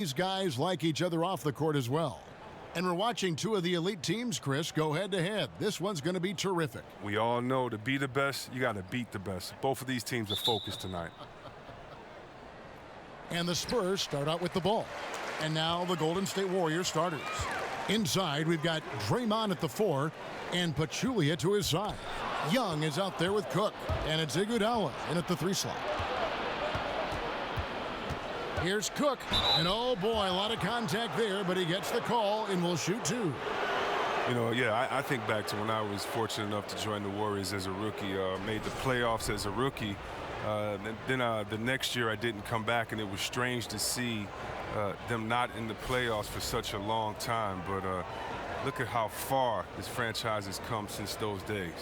These guys like each other off the court as well. And we're watching two of the elite teams, Chris, go head-to-head. This one's going to be terrific. We all know to be the best, you got to beat the best. Both of these teams are focused tonight. And the Spurs start out with the ball. And now the Golden State Warriors starters. Inside, we've got Draymond at the 4 and Pachulia to his side. Young is out there with Cook, and it's Iguodala in at the 3 slot. Here's Cook, and oh boy, a lot of contact there, but he gets the call and will shoot 2. You know, yeah, I think back to when I was fortunate enough to join the Warriors as a rookie, made the playoffs as a rookie. Then the next year I didn't come back, and it was strange to see them not in the playoffs for such a long time. But look at how far this franchise has come since those days.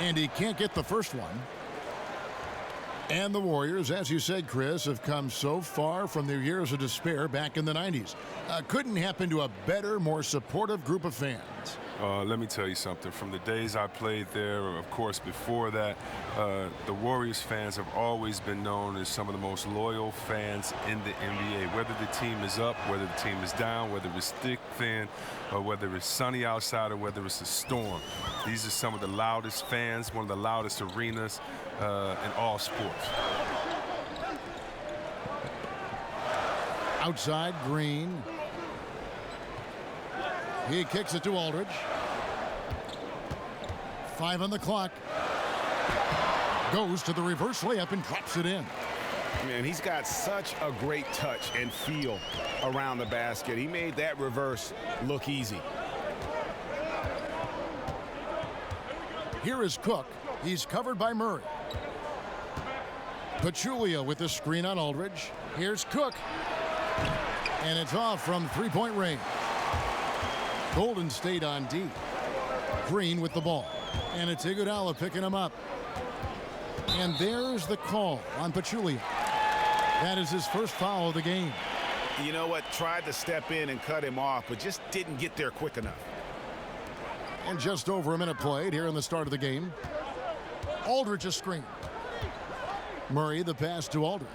And he can't get the first one. And the Warriors, as you said, Chris, have come so far from their years of despair back in the 90s. Couldn't happen to a better, more supportive group of fans. Let me tell you something. From the days I played there, or of course before that, the Warriors fans have always been known as some of the most loyal fans in the NBA. Whether the team is up, whether the team is down, whether it's thick, thin, or whether it's sunny outside, or whether it's a storm. These are some of the loudest fans, one of the loudest arenas in all sports. Outside, Green. He kicks it to Aldridge. 5 on the clock. Goes to the reverse layup and drops it in. Man, he's got such a great touch and feel around the basket. He made that reverse look easy. Here is Cook. He's covered by Murray. Pachulia with the screen on Aldridge. Here's Cook. And it's off from three-point range. Golden State on D. Green with the ball. And it's Iguodala picking him up. And there's the call on Pachulia. That is his first foul of the game. You know what? Tried to step in and cut him off, but just didn't get there quick enough. And just over a minute played here in the start of the game. Aldridge a screen. Murray the pass to Aldridge.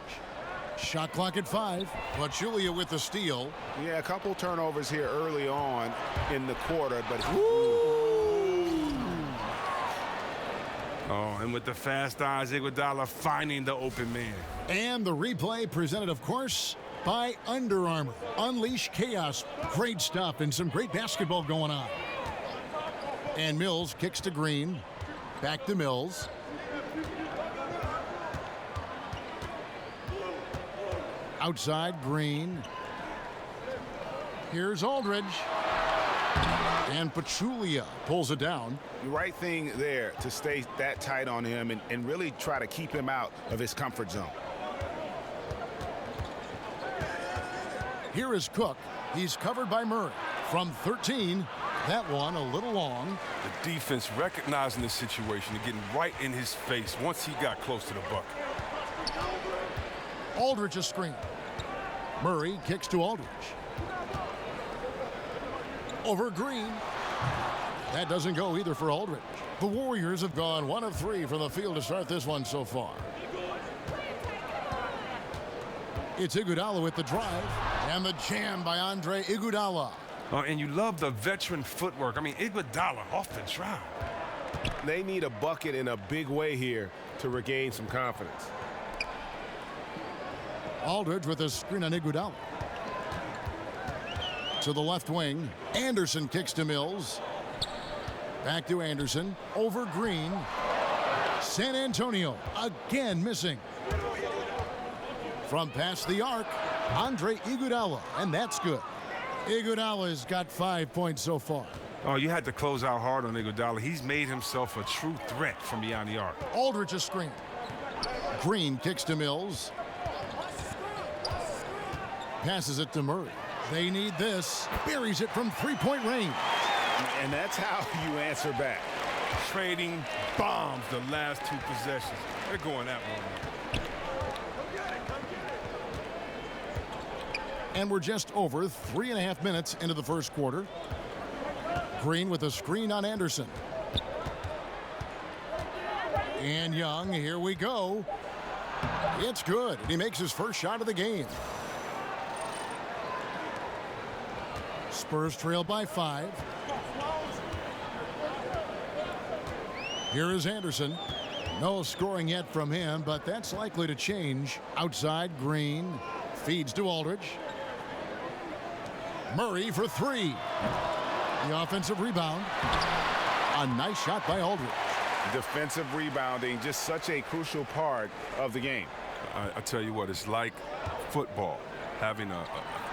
Shot clock at 5. Pachulia with the steal. Yeah, a couple turnovers here early on in the quarter, but... Oh, and with the fast eyes, Iguodala finding the open man. And the replay presented, of course, by Under Armour. Unleash chaos. Great stuff and some great basketball going on. And Mills kicks to Green. Back to Mills. Outside, Green. Here's Aldridge. And Pachulia pulls it down. The right thing there to stay that tight on him and really try to keep him out of his comfort zone. Here is Cook. He's covered by Murray. From 13, that one a little long. The defense recognizing the situation and getting right in his face once he got close to the bucket. Aldridge a screen. Murray kicks to Aldridge. Over Green. That doesn't go either for Aldridge. The Warriors have gone 1 of 3 from the field to start this one so far. It's Iguodala with the drive. And the jam by Andre Iguodala. And you love the veteran footwork. I mean, Iguodala off the drive. They need a bucket in a big way here to regain some confidence. Aldridge with a screen on Iguodala. To the left wing. Anderson kicks to Mills. Back to Anderson. Over Green. San Antonio again missing. From past the arc, Andre Iguodala, and that's good. Iguodala's got 5 points so far. Oh, you had to close out hard on Iguodala. He's made himself a true threat from beyond the arc. Aldridge a screen. Green kicks to Mills. Passes it to Murray. They need this. Buries it from three-point range. And that's how you answer back. trading bombs the last two possessions. They're going that one. And we're just over 3.5 minutes into the first quarter. Green with a screen on Anderson. And Young, here we go. It's good. And he makes his first shot of the game. Spurs trail by 5. Here is Anderson. No scoring yet from him, but that's likely to change. Outside, Green feeds to Aldridge. Murray for 3. The offensive rebound. A nice shot by Aldridge. Defensive rebounding, just such a crucial part of the game. I tell you what, it's like football, having a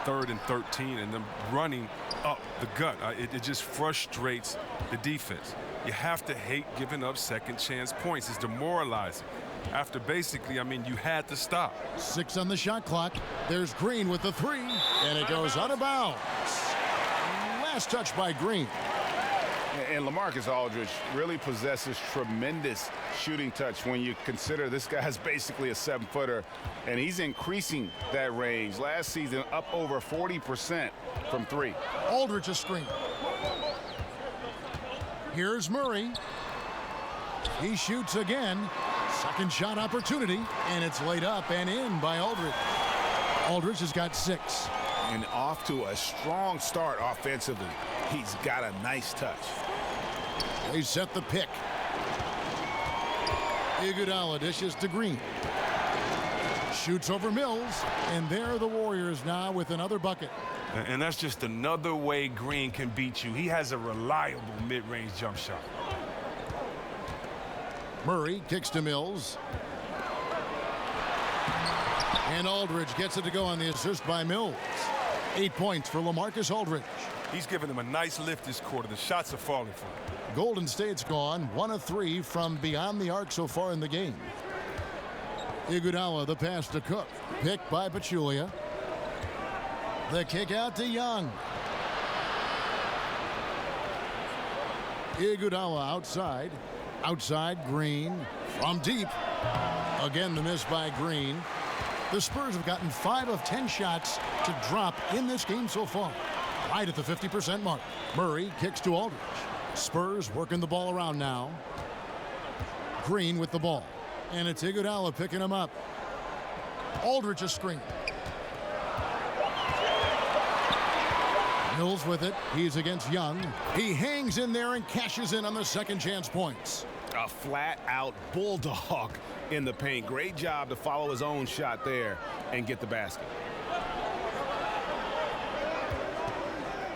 3rd and 13 and them running up the gut. It just frustrates the defense. You have to hate giving up second chance points. It's demoralizing. After basically, I mean, you had to stop. 6 on the shot clock. There's Green with the 3, and it goes out of bounds. Last touch by Green. And LaMarcus Aldridge really possesses tremendous shooting touch when you consider this guy's basically a 7-footer, and he's increasing that range. Last season, up over 40% from 3. Aldridge a screen. Here's Murray. He shoots again. Second shot opportunity, and it's laid up and in by Aldridge. Aldridge has got 6. And off to a strong start offensively. He's got a nice touch. They set the pick. Iguodala dishes to Green. Shoots over Mills, and there are the Warriors now with another bucket. And that's just another way Green can beat you. He has a reliable mid-range jump shot. Murray kicks to Mills. And Aldridge gets it to go on the assist by Mills. 8 points for LaMarcus Aldridge. He's giving them a nice lift this quarter. The shots are falling for him. Golden State's gone 1 of 3 from beyond the arc so far in the game. Iguodala the pass to Cook. Picked by Pachulia. The kick out to Young. Iguodala outside. Outside, Green from deep. Again, the miss by Green. The Spurs have gotten 5 of 10 shots to drop in this game so far. Right at the 50% mark. Murray kicks to Aldridge. Spurs working the ball around now. Green with the ball. And it's Iguodala picking him up. Aldridge a screen. Mills with it. He's against Young. He hangs in there and cashes in on the second chance points. A flat-out bulldog in the paint. Great job to follow his own shot there and get the basket.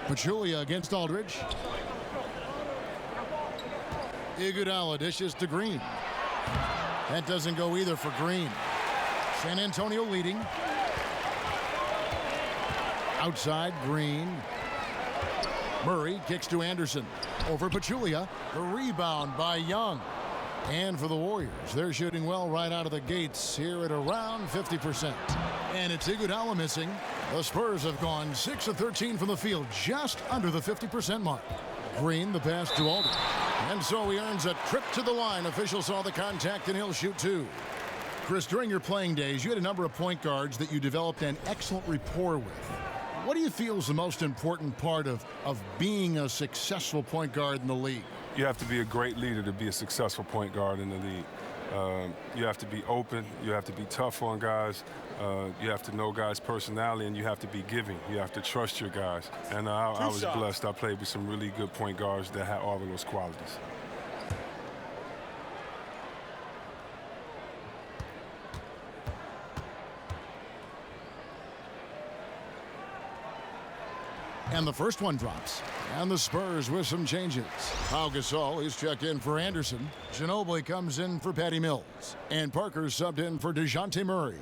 Pachulia against Aldridge. Iguodala dishes to Green. That doesn't go either for Green. San Antonio leading. Outside, Green. Murray kicks to Anderson. Over Pachulia. The rebound by Young. And for the Warriors, they're shooting well right out of the gates here at around 50%. And it's Iguodala missing. The Spurs have gone 6 of 13 from the field, just under the 50% mark. Green, the pass to Aldridge. And so he earns a trip to the line. Official saw the contact, and he'll shoot 2. Chris, during your playing days, you had a number of point guards that you developed an excellent rapport with. What do you feel is the most important part of being a successful point guard in the league? You have to be a great leader to be a successful point guard in the league. You have to be open. You have to be tough on guys. You have to know guys' personality, and you have to be giving. You have to trust your guys. And I was blessed. I played with some really good point guards that had all of those qualities. And the first one drops. And the Spurs with some changes. Pau Gasol is checked in for Anderson. Ginobili comes in for Patty Mills. And Parker subbed in for DeJounte Murray.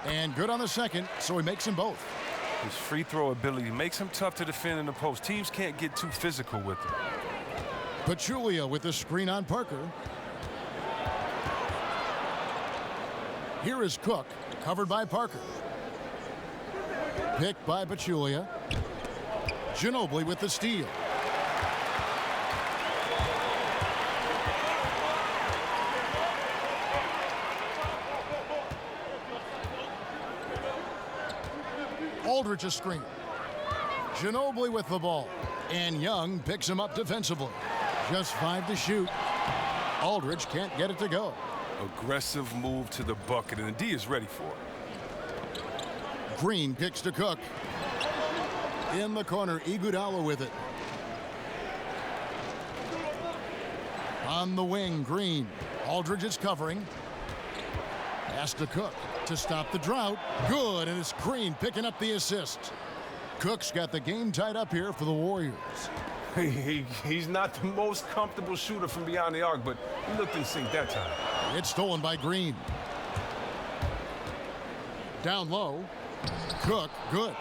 And good on the second, so he makes them both. His free throw ability makes him tough to defend in the post. Teams can't get too physical with him. Pachulia with the screen on Parker. Here is Cook, covered by Parker. Picked by Pachulia. Ginobili with the steal. Aldridge a screen. Ginobili with the ball. And Young picks him up defensively. Just 5 to shoot. Aldridge can't get it to go. Aggressive move to the bucket, and the D is ready for it. Green kicks to Cook. In the corner, Iguodala with it. On the wing, Green. Aldridge is covering. Pass to Cook to stop the drought. Good, and it's Green picking up the assist. Cook's got the game tied up here for the Warriors. He's not the most comfortable shooter from beyond the arc, but he looked in sync that time. It's stolen by Green. Down low. Cook, good.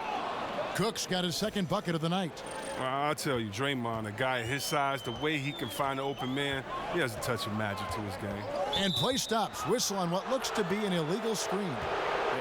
Cook's got his second bucket of the night. Well, I'll tell you, Draymond, a guy his size, the way he can find an open man, he has a touch of magic to his game. And play stops. Whistle on what looks to be an illegal screen.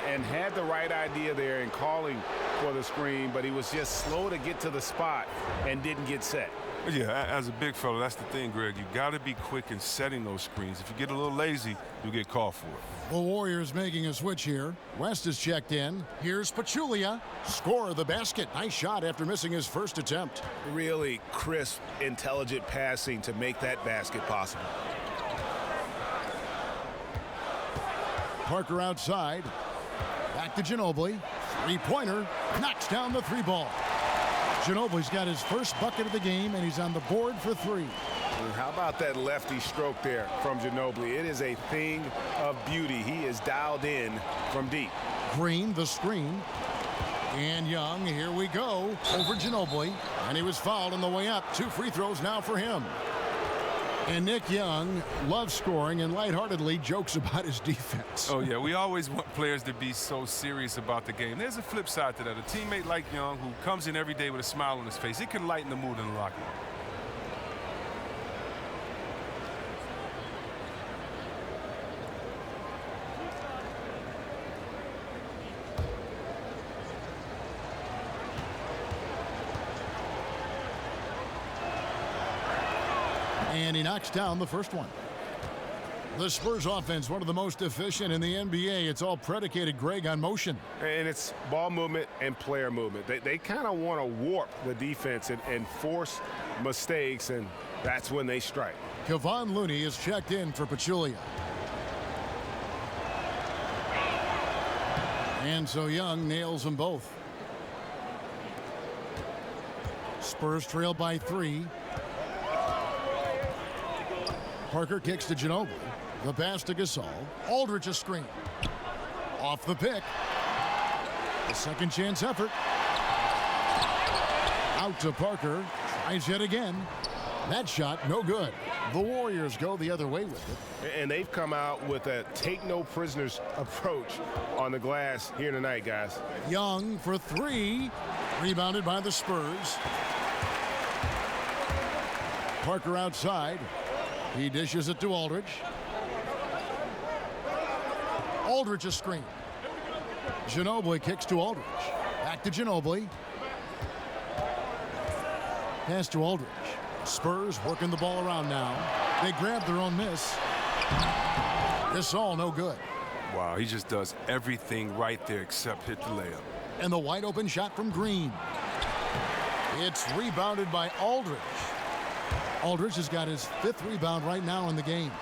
And had the right idea there in calling for the screen, but he was just slow to get to the spot and didn't get set. Yeah, as a big fella, that's the thing, Greg. You got to be quick in setting those screens. If you get a little lazy, you'll get called for it. The Warriors making a switch here. West is checked in. Here's Pachulia. Score of the basket. Nice shot after missing his first attempt. Really crisp, intelligent passing to make that basket possible. Parker outside. Back to Ginobili. Three-pointer. Knocks down the three ball. Ginobili's got his first bucket of the game, and he's on the board for 3. And how about that lefty stroke there from Ginobili? It is a thing of beauty. He is dialed in from deep. Green, the screen. And Young, here we go, over Ginobili. And he was fouled on the way up. 2 free throws now for him. And Nick Young loves scoring and lightheartedly jokes about his defense. Oh, yeah, we always want players to be so serious about the game. There's a flip side to that. A teammate like Young who comes in every day with a smile on his face, it can lighten the mood in the locker room. And he knocks down the first one. The Spurs offense, one of the most efficient in the NBA. It's all predicated, Greg, on motion. And it's ball movement and player movement. They kind of want to warp the defense and force mistakes, and that's when they strike. Kevon Looney is checked in for Pachulia. And so Young nails them both. Spurs trail by 3. Parker kicks to Ginobili. The pass to Gasol. Aldridge a screen. Off the pick. A second chance effort. Out to Parker. Tries yet again. That shot no good. The Warriors go the other way with it. And they've come out with a take no prisoners approach on the glass here tonight, guys. Young for 3. Rebounded by the Spurs. Parker outside. He dishes it to Aldridge. Aldridge a screen. Ginobili kicks to Aldridge. Back to Ginobili. Pass to Aldridge. Spurs working the ball around now. They grab their own miss. This all no good. Wow, he just does everything right there except hit the layup. And the wide open shot from Green. It's rebounded by Aldridge. Aldridge has got his 5th rebound right now in the game.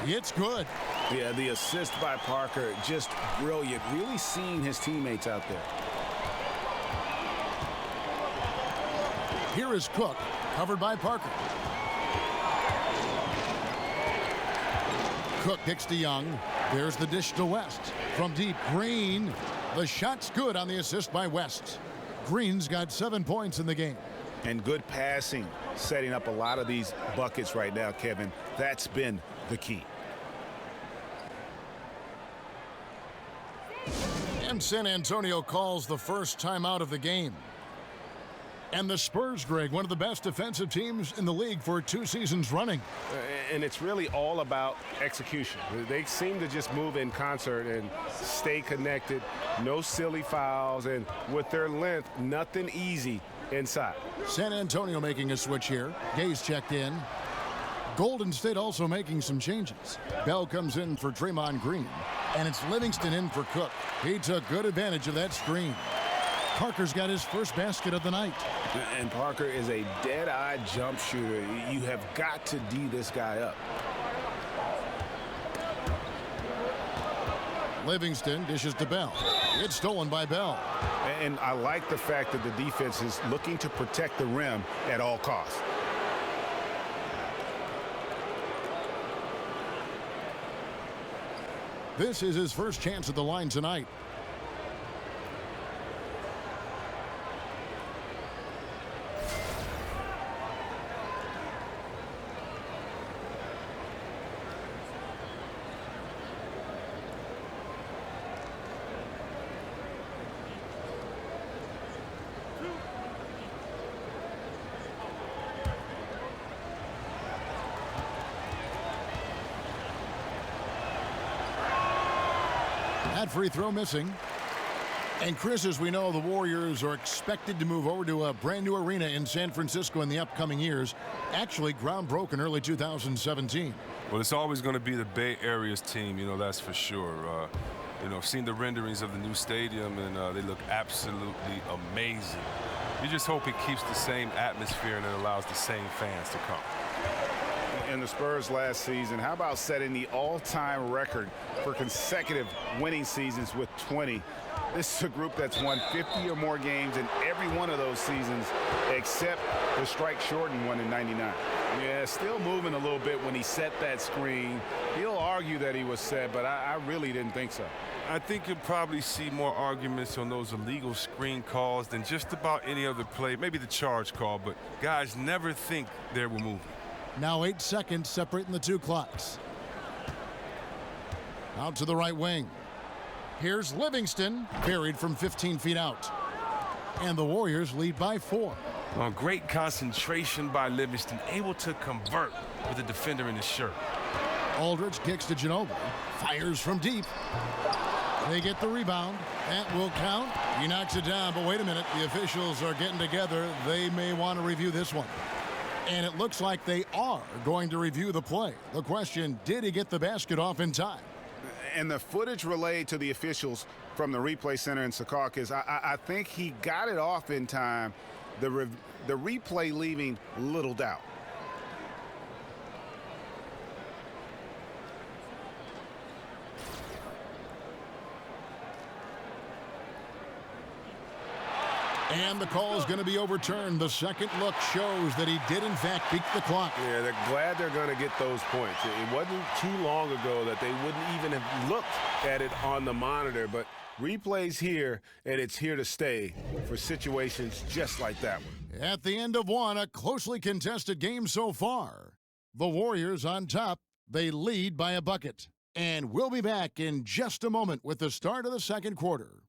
It's good. Yeah, the assist by Parker, just brilliant. Really seeing his teammates out there. Here is Cook, covered by Parker. Cook kicks to Young. There's the dish to West. From deep, Green. The shot's good on the assist by West. Green's got 7 points in the game. And good passing, setting up a lot of these buckets right now, Kevin. That's been the key. And San Antonio calls the first timeout of the game. And the Spurs, Greg, one of the best defensive teams in the league for 2 seasons running. And it's really all about execution. They seem to just move in concert and stay connected. No silly fouls. And with their length, nothing easy inside. San Antonio making a switch here. Gay's checked in. Golden State also making some changes. Bell comes in for Draymond Green. And it's Livingston in for Cook. He took good advantage of that screen. Parker's got his first basket of the night. And Parker is a dead-eye jump shooter. You have got to D this guy up. Livingston dishes to Bell. It's stolen by Bell. And I like the fact that the defense is looking to protect the rim at all costs. This is his first chance at the line tonight. That free throw missing. And Chris, as we know, the Warriors are expected to move over to a brand new arena in San Francisco in the upcoming years. Actually, ground broke in early 2017. Well, it's always going to be the Bay Area's team, that's for sure. I've seen the renderings of the new stadium, and they look absolutely amazing. You just hope it keeps the same atmosphere and it allows the same fans to come. And the Spurs last season, how about setting the all-time record for consecutive winning seasons with 20? This is a group that's won 50 or more games in every one of those seasons, except the strike-shortened one in '99. Yeah, still moving a little bit when he set that screen. He'll argue that he was set, but I really didn't think so. I think you'll probably see more arguments on those illegal screen calls than just about any other play, maybe the charge call, but guys never think they were moving. Now 8 seconds separating the two clocks. Out to the right wing. Here's Livingston, buried from 15 feet out. And the Warriors lead by 4. Well, great concentration by Livingston, able to convert with the defender in his shirt. Aldridge kicks to Ginobili, fires from deep. They get the rebound. That will count. He knocks it down, but wait a minute. The officials are getting together. They may want to review this one. And it looks like they are going to review the play. The question, did he get the basket off in time? And the footage relayed to the officials from the replay center in Secaucus, I think he got it off in time. The replay leaving little doubt. And the call is going to be overturned. The second look shows that he did, in fact, beat the clock. Yeah, they're glad they're going to get those points. It wasn't too long ago that they wouldn't even have looked at it on the monitor, but replay's here, and it's here to stay for situations just like that one. At the end of one, a closely contested game so far. The Warriors on top. They lead by a bucket. And we'll be back in just a moment with the start of the second quarter.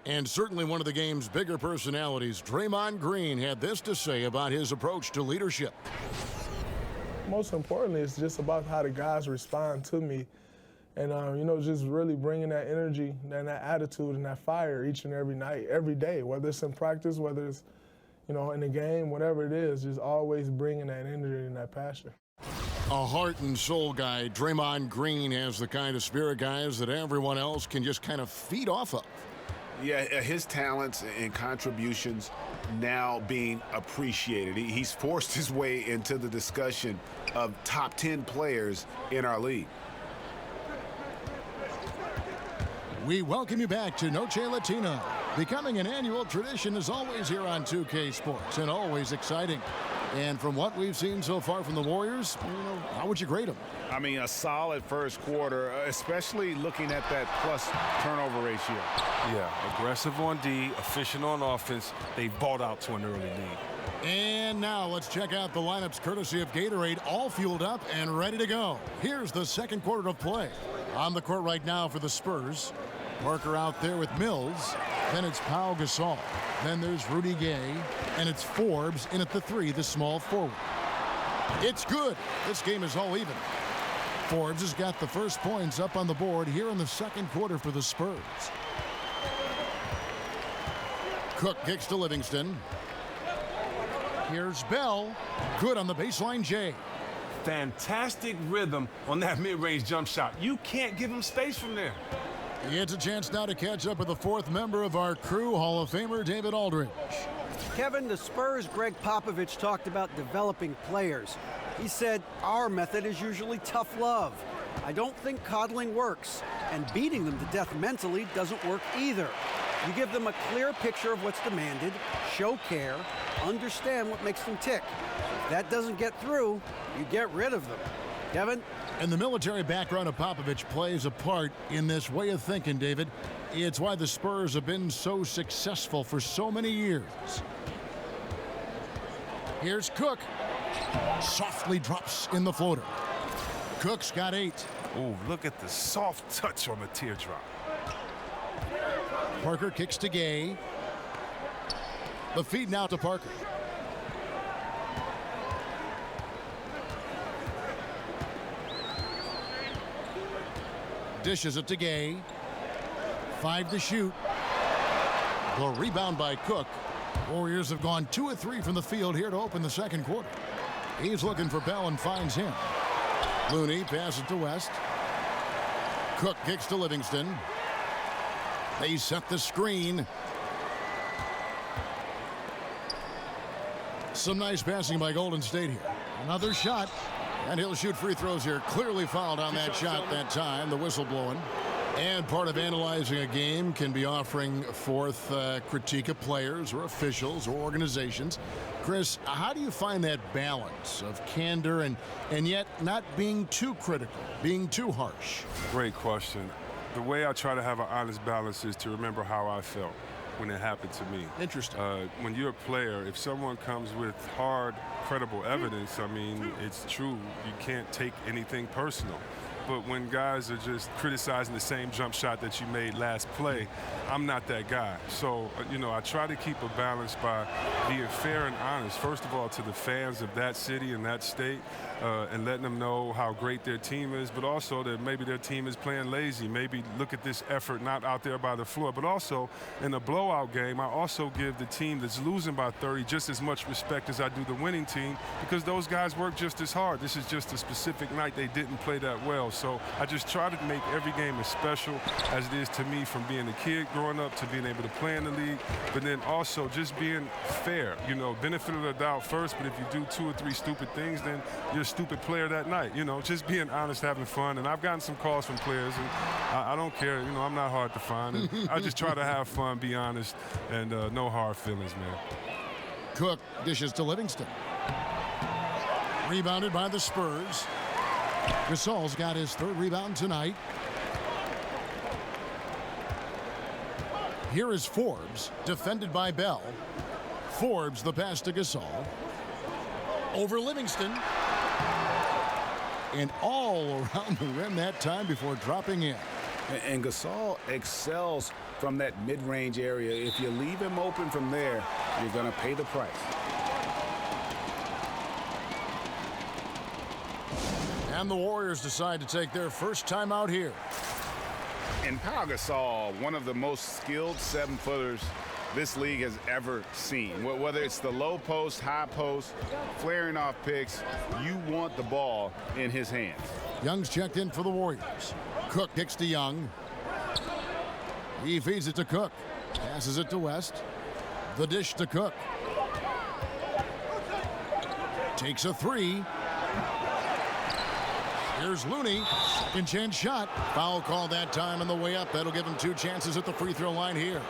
And certainly one of the game's bigger personalities, Draymond Green, had this to say about his approach to leadership. Most importantly, it's just about how the guys respond to me. And, just really bringing that energy and that attitude and that fire each and every night, every day, whether it's in practice, whether it's, in the game, whatever it is, just always bringing that energy and that passion. A heart and soul guy, Draymond Green has the kind of spirit, guys, that everyone else can just kind of feed off of. Yeah, his talents and contributions now being appreciated. He's forced his way into the discussion of top 10 players in our league. We welcome you back to Noche Latino. Becoming an annual tradition is always here on 2K Sports and always exciting. And from what we've seen so far from the Warriors, how would you grade them? I mean, a solid first quarter, especially looking at that plus turnover ratio. Yeah, aggressive on D, efficient on offense. They balled out to an early lead. And now let's check out the lineups courtesy of Gatorade, all fueled up and ready to go. Here's the second quarter of play. On the court right now for the Spurs. Parker out there with Mills. Then it's Pau Gasol. Then there's Rudy Gay. And it's Forbes in at the 3, the small forward. It's good. This game is all even. Forbes has got the first points up on the board here in the second quarter for the Spurs. Cook kicks to Livingston. Here's Bell. Good on the baseline, Jay. Fantastic rhythm on that mid-range jump shot. You can't give him space from there. He gets a chance now to catch up with the fourth member of our crew, Hall of Famer David Aldridge. Kevin, the Spurs' Greg Popovich talked about developing players. He said, our method is usually tough love. I don't think coddling works, and beating them to death mentally doesn't work either. You give them a clear picture of what's demanded, show care, understand what makes them tick. If that doesn't get through, you get rid of them. Kevin? And the military background of Popovich plays a part in this way of thinking, David. It's why the Spurs have been so successful for so many years. Here's Cook. Softly drops in the floater. Cook's got 8. Oh, look at the soft touch on the teardrop. Parker kicks to Gay. The feed now to Parker. Dishes it to Gay. 5 to shoot. The rebound by Cook. Warriors have gone 2 of 3 from the field here to open the second quarter. He's looking for Bell and finds him. Looney passes to West. Cook kicks to Livingston. They set the screen. Some nice passing by Golden State here. Another shot. And he'll shoot free throws here. Clearly fouled on that shot that time. The whistle blowing. And part of analyzing a game can be offering forth critique of players or officials or organizations. Chris, how do you find that balance of candor and yet not being too critical, being too harsh? Great question. The way I try to have an honest balance is to remember how I felt when it happened to me. Interesting. When you're a player, if someone comes with hard, credible evidence, I mean, it's true. You can't take anything personal. But when guys are just criticizing the same jump shot that you made last play, I'm not that guy. So, I try to keep a balance by being fair and honest, first of all, to the fans of that city and that state, and letting them know how great their team is, but also that maybe their team is playing lazy. Maybe look at this effort not out there by the floor. But also, in a blowout game, I also give the team that's losing by 30 just as much respect as I do the winning team, because those guys work just as hard. This is just a specific night they didn't play that well. So I just try to make every game as special as it is to me, from being a kid growing up to being able to play in the league, but then also just being fair. Benefit of the doubt first, but if you do 2 or 3 stupid things, then you're a stupid player that night. Just being honest, having fun. And I've gotten some calls from players, and I don't care. I'm not hard to find. And I just try to have fun, be honest, and no hard feelings, man. Cook dishes to Livingston. Rebounded by the Spurs. Gasol's got his 3rd rebound tonight. Here is Forbes, defended by Bell. Forbes, the pass to Gasol. Over Livingston. And all around the rim that time before dropping in. And Gasol excels from that mid-range area. If you leave him open from there, you're going to pay the price. And the Warriors decide to take their first time out here. And Pau Gasol, one of the most skilled 7-footers this league has ever seen. Whether it's the low post, high post, flaring off picks, you want the ball in his hands. Young's checked in for the Warriors. Cook kicks to Young. He feeds it to Cook. Passes it to West. The dish to Cook. Takes a 3. Here's Looney. Second chance shot. Foul call that time on the way up. That'll give him 2 chances at the free throw line here.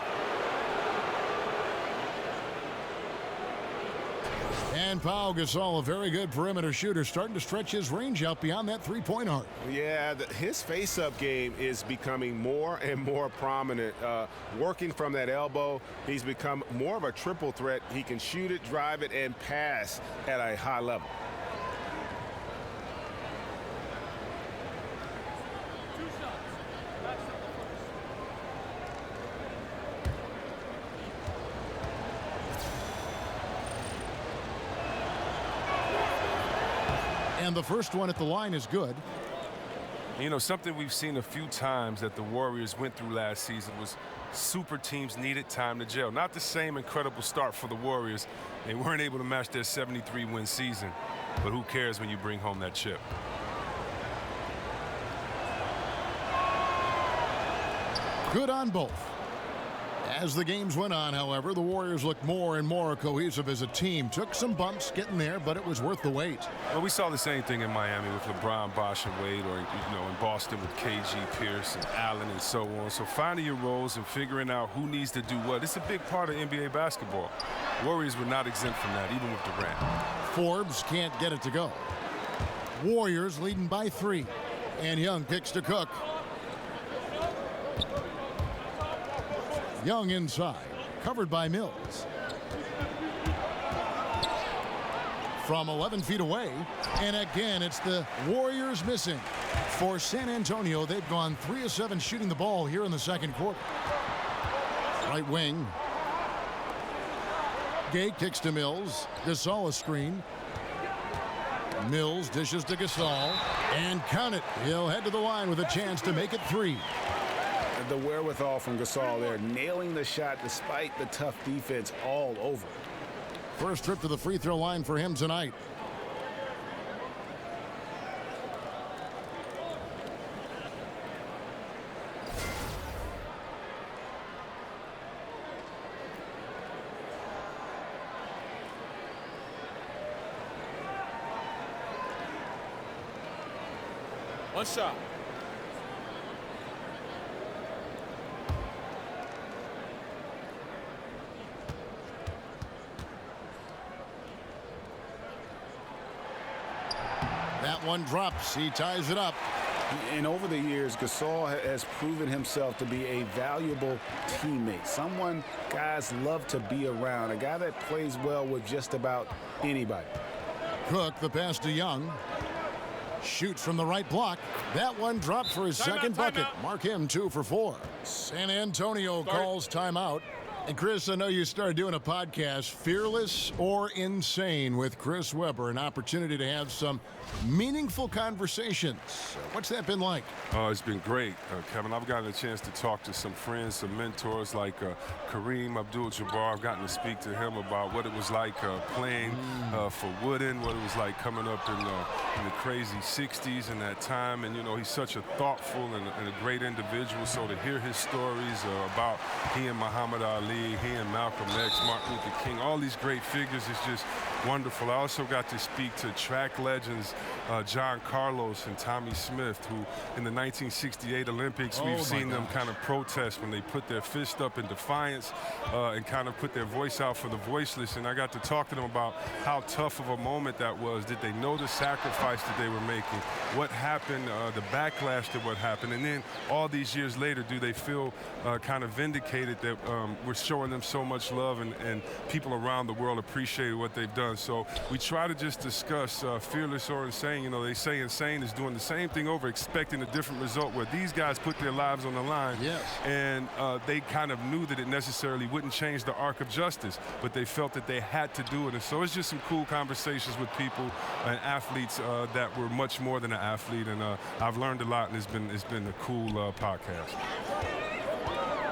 And Pau Gasol, a very good perimeter shooter, starting to stretch his range out beyond that three-point arc. Yeah, his face-up game is becoming more and more prominent. Working from that elbow, he's become more of a triple threat. He can shoot it, drive it, and pass at a high level. And the first one at the line is good. You know, something we've seen a few times that the Warriors went through last season was super teams needed time to gel. Not the same incredible start for the Warriors. They weren't able to match their 73-win season. But who cares when you bring home that chip? Good on both. As the games went on, however, the Warriors looked more and more cohesive as a team. Took some bumps getting there, but it was worth the wait. Well, we saw the same thing in Miami with LeBron, Bosh, and Wade, or in Boston with KG, Pierce, and Allen, and so on. So finding your roles and figuring out who needs to do what, it's a big part of NBA basketball. Warriors were not exempt from that, even with Durant. Forbes can't get it to go. Warriors leading by 3. And Young kicks to Cook. Young inside, covered by Mills. From 11 feet away, and again, it's the Warriors missing. For San Antonio, they've gone 3 of 7 shooting the ball here in the second quarter. Right wing. Gay kicks to Mills. Gasol a screen. Mills dishes to Gasol, and count it. He'll head to the line with a chance to make it 3. The wherewithal from Gasol there, nailing the shot despite the tough defense all over. First trip to the free throw line for him tonight. One shot. That one drops. He ties it up. And over the years, Gasol has proven himself to be a valuable teammate. Someone guys love to be around. A guy that plays well with just about anybody. Cook, the pass to Young. Shoots from the right block. That one dropped for his second bucket. Mark him 2 for 4. San Antonio calls timeout. And Chris, I know you started doing a podcast, Fearless or Insane, with Chris Webber, an opportunity to have some meaningful conversations. What's that been like? Oh, it's been great, Kevin. I've gotten a chance to talk to some friends, some mentors like Kareem Abdul-Jabbar. I've gotten to speak to him about what it was like playing for Wooden, what it was like coming up in the crazy 60s and that time. And, you know, he's such a thoughtful and a great individual. So to hear his stories about he and Muhammad Ali, he and Malcolm X, Martin Luther King, all these great figures is just wonderful. I also got to speak to track legends John Carlos and Tommy Smith, who in the 1968 Olympics, we've seen them kind of protest when they put their fist up in defiance and kind of put their voice out for the voiceless. And I got to talk to them about how tough of a moment that was. Did they know the sacrifice that they were making? What happened, the backlash to what happened? And then all these years later, do they feel kind of vindicated that we're showing them so much love and people around the world appreciate what they've done? So we try to just discuss fearless or insane. You know, they say insane is doing the same thing over, expecting a different result, where these guys put their lives on the line. Yes. And they kind of knew that it necessarily wouldn't change the arc of justice, but they felt that they had to do it. And so it's just some cool conversations with people and athletes that were much more than an athlete. And I've learned a lot, and it's been a cool podcast.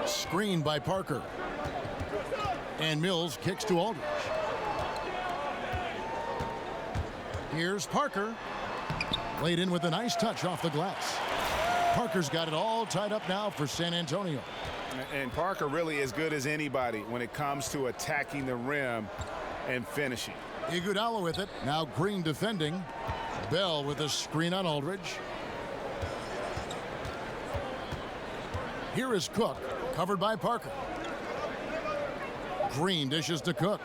Screened by Parker. And Mills kicks to Aldridge. Here's Parker. Laid in with a nice touch off the glass. Parker's got it all tied up now for San Antonio. And Parker really as good as anybody when it comes to attacking the rim and finishing. Iguodala with it. Now Green defending. Bell with a screen on Aldridge. Here is Cook, covered by Parker. Green dishes to Cook.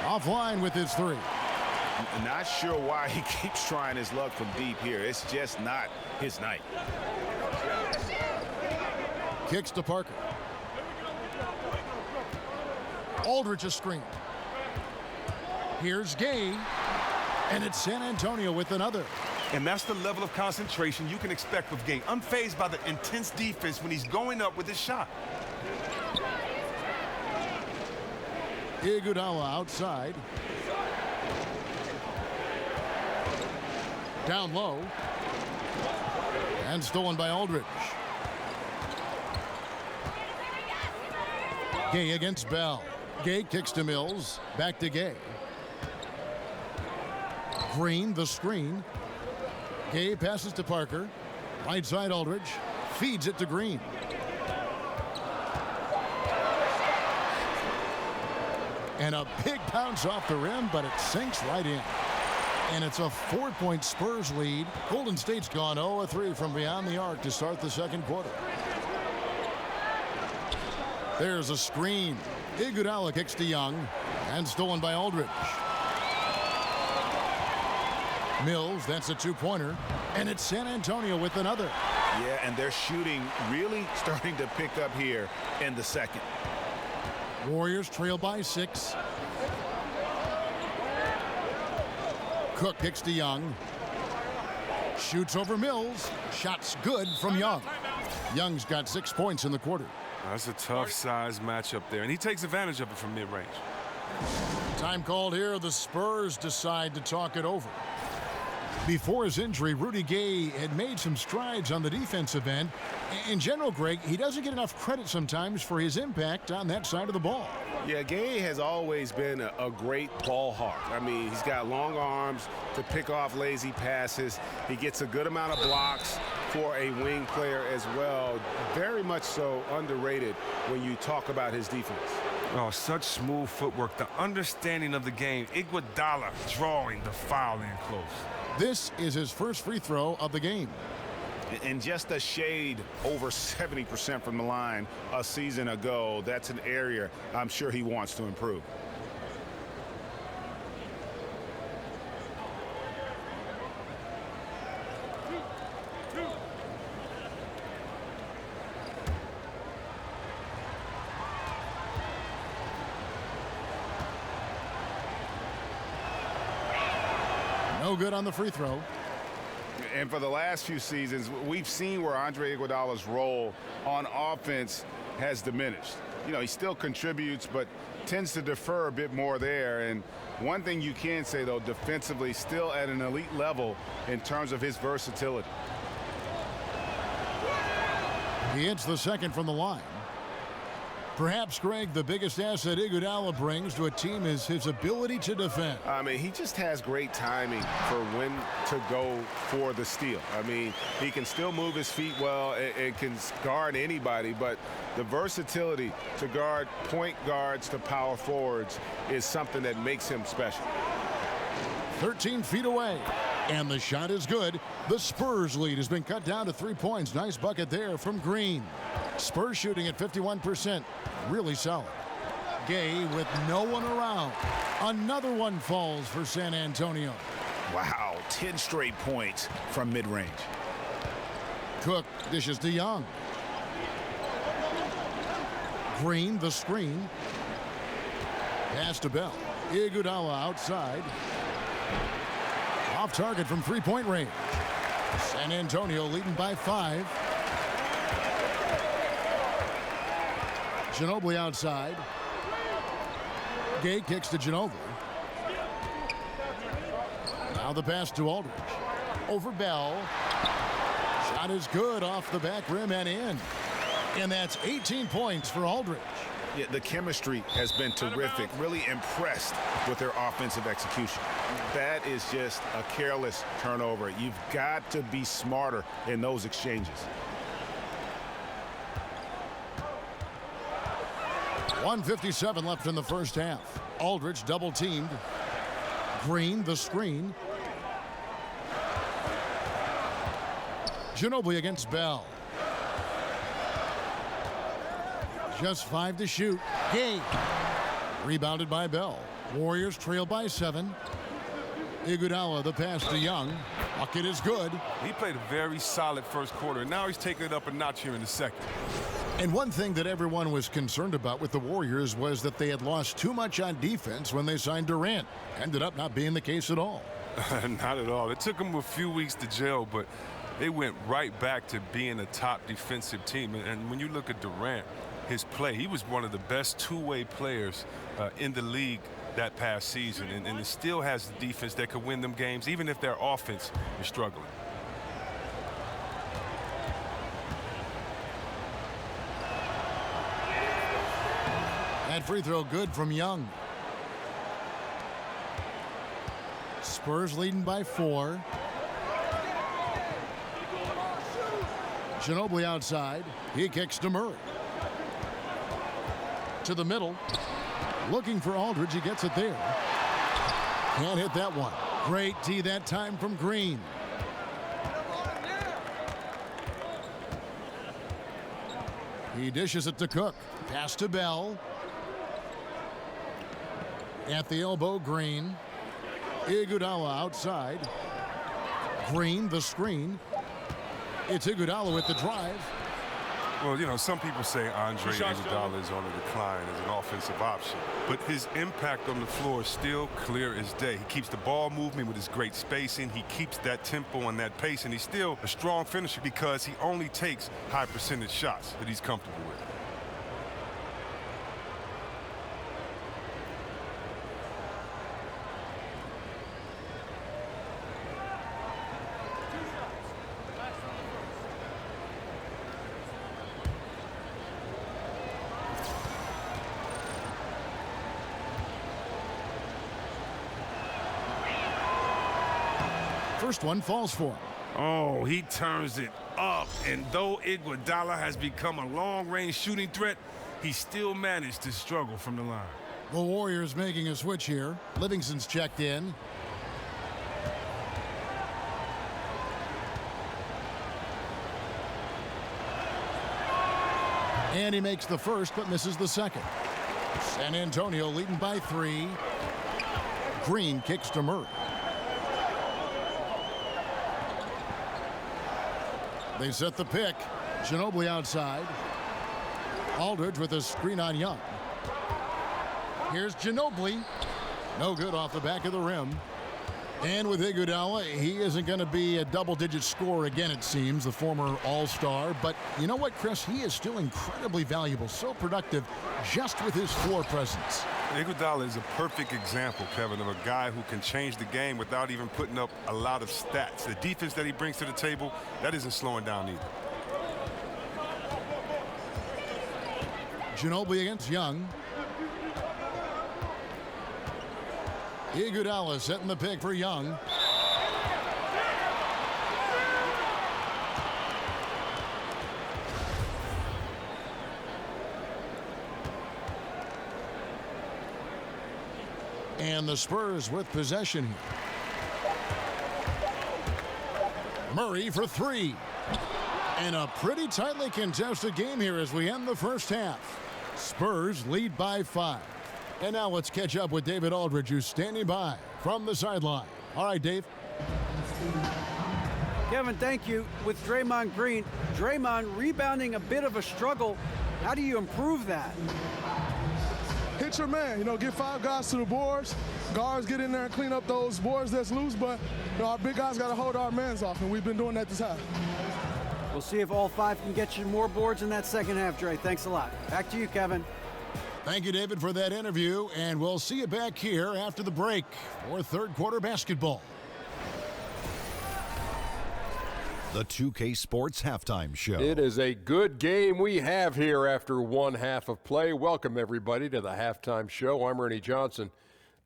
Offline with his three. Not sure why he keeps trying his luck from deep here. It's just not his night. Kicks to Parker. Aldridge a screen. Here's Gay. And it's San Antonio with another. And that's the level of concentration you can expect with Gay. Unfazed by the intense defense when he's going up with his shot. Iguodala outside. Down low. And stolen by Aldridge. Gay against Bell. Gay kicks to Mills. Back to Gay. Green, the screen. Gay passes to Parker. Right side Aldridge. Feeds it to Green. And a big bounce off the rim, but it sinks right in. And it's a 4-point Spurs lead. Golden State's gone 0-3 from beyond the arc to start the second quarter. There's a screen. Iguodala kicks to Young. And stolen by Aldridge. Mills, that's a two-pointer. And it's San Antonio with another. Yeah, and their shooting really starting to pick up here in the second. Warriors trail by 6. Cook kicks to Young. Shoots over Mills. Shot's good from Young. Young's got 6 points in the quarter. That's a tough size matchup there, and he takes advantage of it from mid-range. Time called here. The Spurs decide to talk it over. Before his injury, Rudy Gay had made some strides on the defensive end. In general, Greg, he doesn't get enough credit sometimes for his impact on that side of the ball. Yeah, Gay has always been a great ball hawk. I mean, he's got long arms to pick off lazy passes. He gets a good amount of blocks for a wing player as well. Very much so underrated when you talk about his defense. Oh, such smooth footwork. The understanding of the game. Iguodala drawing the foul in close. This is his first free throw of the game. And just a shade over 70% from the line a season ago. That's an area I'm sure he wants to improve. No good on the free throw. And for the last few seasons, we've seen where Andre Iguodala's role on offense has diminished. You know, he still contributes, but tends to defer a bit more there. And one thing you can say, though, defensively, still at an elite level in terms of his versatility. He hits the second from the line. Perhaps, Greg, the biggest asset Iguodala brings to a team is his ability to defend. I mean, he just has great timing for when to go for the steal. I mean, he can still move his feet well and can guard anybody, but the versatility to guard point guards to power forwards is something that makes him special. 13 feet away, and the shot is good. The Spurs lead has been cut down to 3 points. Nice bucket there from Green. Spurs shooting at 51%. Really solid. Gay with no one around. Another one falls for San Antonio. Wow, 10 straight points from mid-range. Cook dishes to Young. Green, the screen. Pass to Bell. Iguodala outside. Off target from three-point range. San Antonio leading by 5. Ginobili outside. Gay kicks to Ginobili. Now the pass to Aldridge. Over Bell. Shot is good off the back rim and in. And that's 18 points for Aldridge. Yeah, the chemistry has been terrific. Really impressed with their offensive execution. That is just a careless turnover. You've got to be smarter in those exchanges. 1:57 left in the first half. Aldridge double teamed. Green, the screen. Ginobili against Bell. Just 5 to shoot. Gay. Rebounded by Bell. Warriors trail by 7. Iguodala, the pass to Young. Bucket is good. He played a very solid first quarter. Now he's taking it up a notch here in the second. And one thing that everyone was concerned about with the Warriors was that they had lost too much on defense when they signed Durant. Ended up not being the case at all. Not at all. It took them a few weeks to gel, but they went right back to being a top defensive team. And when you look at Durant, his play, he was one of the best two-way players in the league that past season, and it still has the defense that could win them games, even if their offense is struggling. That free throw good from Young. Spurs leading by 4. Ginobili outside. He kicks to Murray. To the middle. Looking for Aldridge. He gets it there. Can't hit that one. Great tee that time from Green. He dishes it to Cook. Pass to Bell. At the elbow, Green. Iguodala outside. Green, the screen. It's Iguodala with the drive. Well, you know, some people say Andre Iguodala is on a decline as an offensive option, but his impact on the floor is still clear as day. He keeps the ball moving with his great spacing. He keeps that tempo and that pace, and he's still a strong finisher because he only takes high percentage shots that he's comfortable with. First one falls for him. Oh, he turns it up. And though Iguodala has become a long-range shooting threat, he still managed to struggle from the line. The Warriors making a switch here. Livingston's checked in. And he makes the first but misses the second. San Antonio leading by 3. Green kicks to Murray. They set the pick. Ginobili outside. Aldridge with a screen on Young. Here's Ginobili. No good off the back of the rim. And with Iguodala, he isn't going to be a double-digit scorer again, it seems, the former All-Star. But you know what, Chris? He is still incredibly valuable, so productive just with his floor presence. Iguodala is a perfect example, Kevin, of a guy who can change the game without even putting up a lot of stats. The defense that he brings to the table, that isn't slowing down either. Ginobili against Young. Iguodala setting the pick for Young. And the Spurs with possession here. Murray for 3. And a pretty tightly contested game here as we end the first half. Spurs lead by 5. And now let's catch up with David Aldridge, who's standing by from the sideline. All right, Dave. Kevin, thank you. With Draymond Green, Draymond rebounding a bit of a struggle. How do you improve that? Hit your man, get 5 guys to the boards. Guards get in there and clean up those boards that's loose, but our big guys got to hold our mans off, and we've been doing that this half. We'll see if all 5 can get you more boards in that second half, Dre. Thanks a lot. Back to you, Kevin. Thank you, David, for that interview, and we'll see you back here after the break for third quarter basketball. The 2K Sports Halftime Show. It is a good game we have here after one half of play. Welcome, everybody, to the Halftime Show. I'm Ernie Johnson.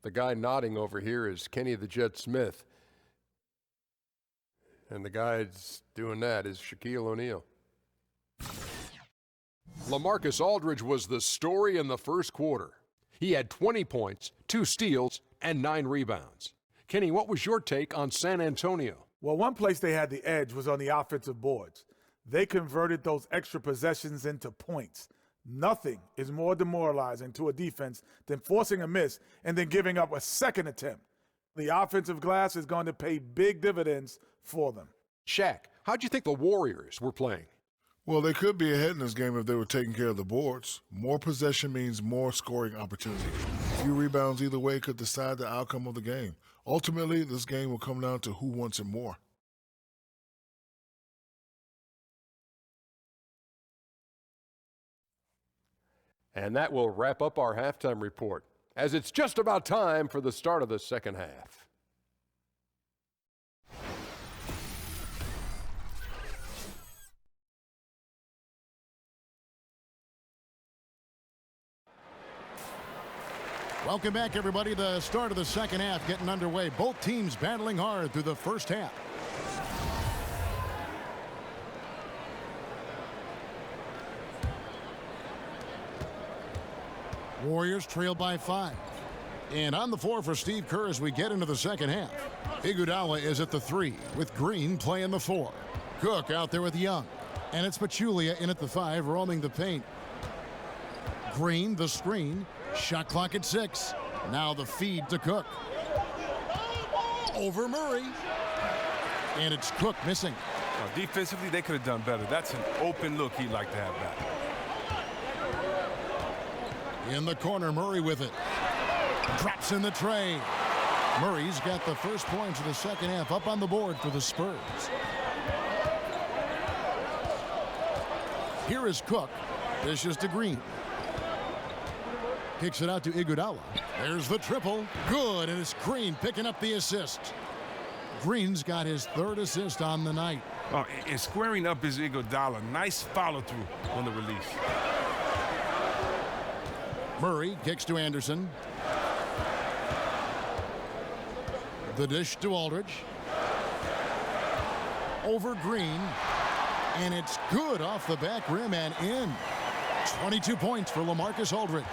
The guy nodding over here is Kenny the Jet Smith. And the guy that's doing that is Shaquille O'Neal. LaMarcus Aldridge was the story in the first quarter. He had 20 points, 2 steals, and 9 rebounds. Kenny, what was your take on San Antonio? Well, one place they had the edge was on the offensive boards. They converted those extra possessions into points. Nothing is more demoralizing to a defense than forcing a miss and then giving up a second attempt. The offensive glass is going to pay big dividends for them. Shaq, how'd you think the Warriors were playing? Well, they could be ahead in this game if they were taking care of the boards. More possession means more scoring opportunities. A few rebounds either way could decide the outcome of the game. Ultimately, this game will come down to who wants it more. And that will wrap up our halftime report, as it's just about time for the start of the second half. Welcome back, everybody. The start of the second half getting underway. Both teams battling hard through the first half. Warriors trail by 5. And on the floor for Steve Kerr as we get into the second half. Iguodala is at the 3 with Green playing the 4. Cook out there with Young. And it's Pachulia in at the 5, roaming the paint. Green, the screen. Shot clock at 6. Now the feed to Cook. Over Murray. And it's Cook missing. Defensively, they could have done better. That's an open look he'd like to have back. In the corner, Murray with it. Drops in the tray. Murray's got the first points of the second half up on the board for the Spurs. Here is Cook. Dishes to Green. Kicks it out to Iguodala. There's the triple. Good, and it's Green picking up the assist. Green's got his 3rd assist on the night. Oh, and squaring up is Iguodala. Nice follow-through on the release. Murray kicks to Anderson. The dish to Aldridge. Over Green. And it's good off the back rim and in. 22 points for LaMarcus Aldridge.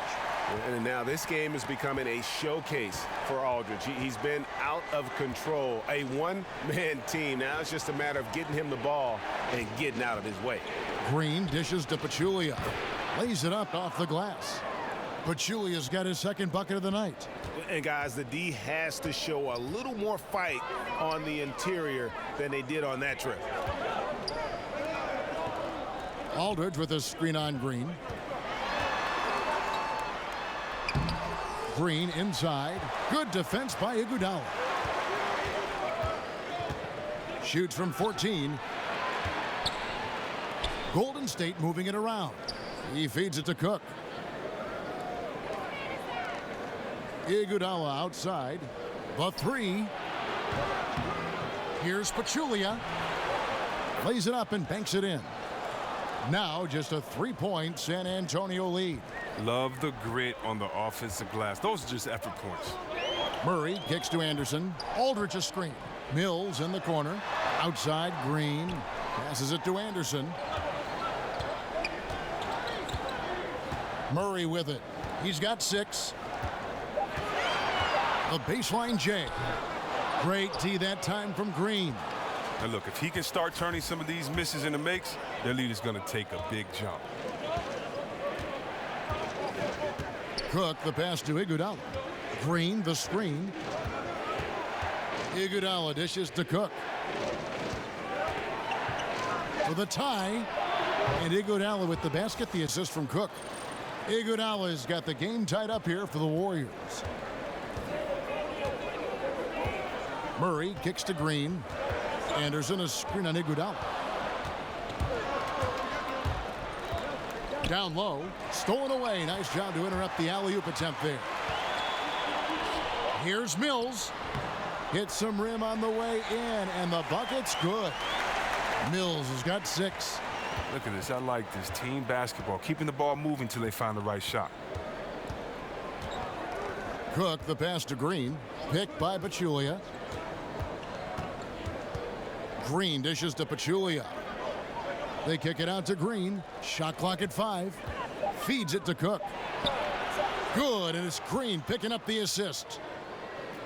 And now this game is becoming a showcase for Aldridge. He's been out of control. A one-man team. Now it's just a matter of getting him the ball and getting out of his way. Green dishes to Pachulia. Lays it up off the glass. Pachulia's got his 2nd bucket of the night. And guys, the D has to show a little more fight on the interior than they did on that trip. Aldridge with a screen on Green. Green inside. Good defense by Iguodala. Shoots from 14. Golden State moving it around. He feeds it to Cook. Iguodala outside. The 3. Here's Pachulia. Lays it up and banks it in. Now just a 3-point San Antonio lead. Love the grit on the offensive glass. Those are just effort points. Murray kicks to Anderson. Aldridge a screen. Mills in the corner. Outside Green. Passes it to Anderson. Murray with it. He's got 6. The baseline J. Great D that time from Green. And look, if he can start turning some of these misses into makes, their lead is going to take a big jump. Cook the pass to Iguodala. Green the screen. Iguodala dishes to Cook. For the tie. And Iguodala with the basket, the assist from Cook. Iguodala's got the game tied up here for the Warriors. Murray kicks to Green. Anderson a screen on Iguodala. Down low, stolen away. Nice job to interrupt the alley-oop attempt there. Here's Mills. Hits some rim on the way in, and the bucket's good. Mills has got 6. Look at this. I like this. Team basketball. Keeping the ball moving until they find the right shot. Cook the pass to Green. Picked by Pachulia. Green dishes to Pachulia. They kick it out to Green. Shot clock at 5. Feeds it to Cook. Good, and it's Green picking up the assist.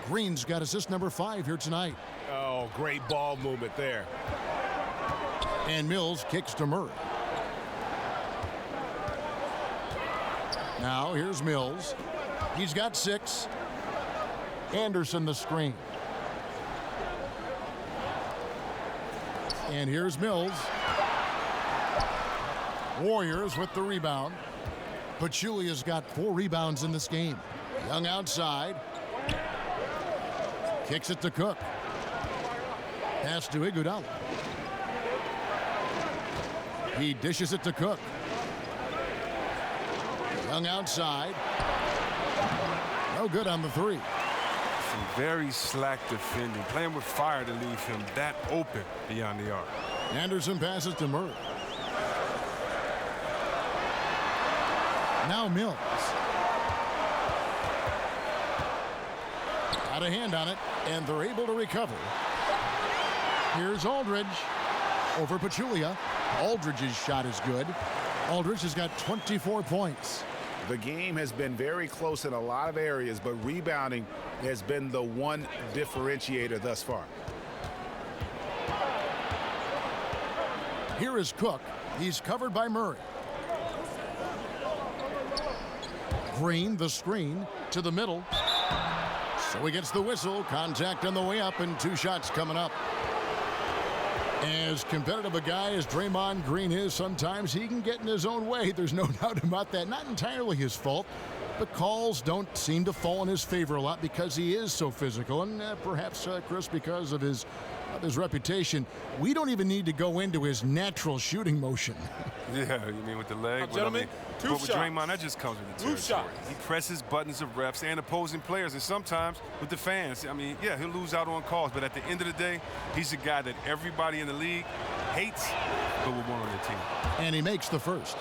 Green's got assist number 5 here tonight. Oh, great ball movement there. And Mills kicks to Murray. Now here's Mills. He's got 6. Anderson the screen. And here's Mills. Warriors with the rebound. Pachulia's got 4 rebounds in this game. Young outside. Kicks it to Cook. Pass to Iguodala. He dishes it to Cook. Young outside. No good on the 3. Some very slack defending, playing with fire to leave him that open beyond the arc. Anderson passes to Murray. Now Mills. Got a hand on it, and they're able to recover. Here's Aldridge over Pachulia. Aldridge's shot is good. Aldridge has got 24 points. The game has been very close in a lot of areas, but rebounding has been the one differentiator thus far. Here is Cook. He's covered by Murray. Green, the screen, to the middle. So he gets the whistle. Contact on the way up, and 2 shots coming up. As competitive a guy as Draymond Green is, sometimes he can get in his own way. There's no doubt about that. Not entirely his fault, but calls don't seem to fall in his favor a lot because he is so physical, and perhaps, Chris, because of his reputation. We don't even need to go into his natural shooting motion. Yeah, you mean with the leg? Gentlemen, but with Draymond, that just comes with the territory. He presses buttons of refs and opposing players, and sometimes with the fans. I mean, yeah, he'll lose out on calls, but at the end of the day, he's a guy that everybody in the league hates, but will want on their team. And he makes the first.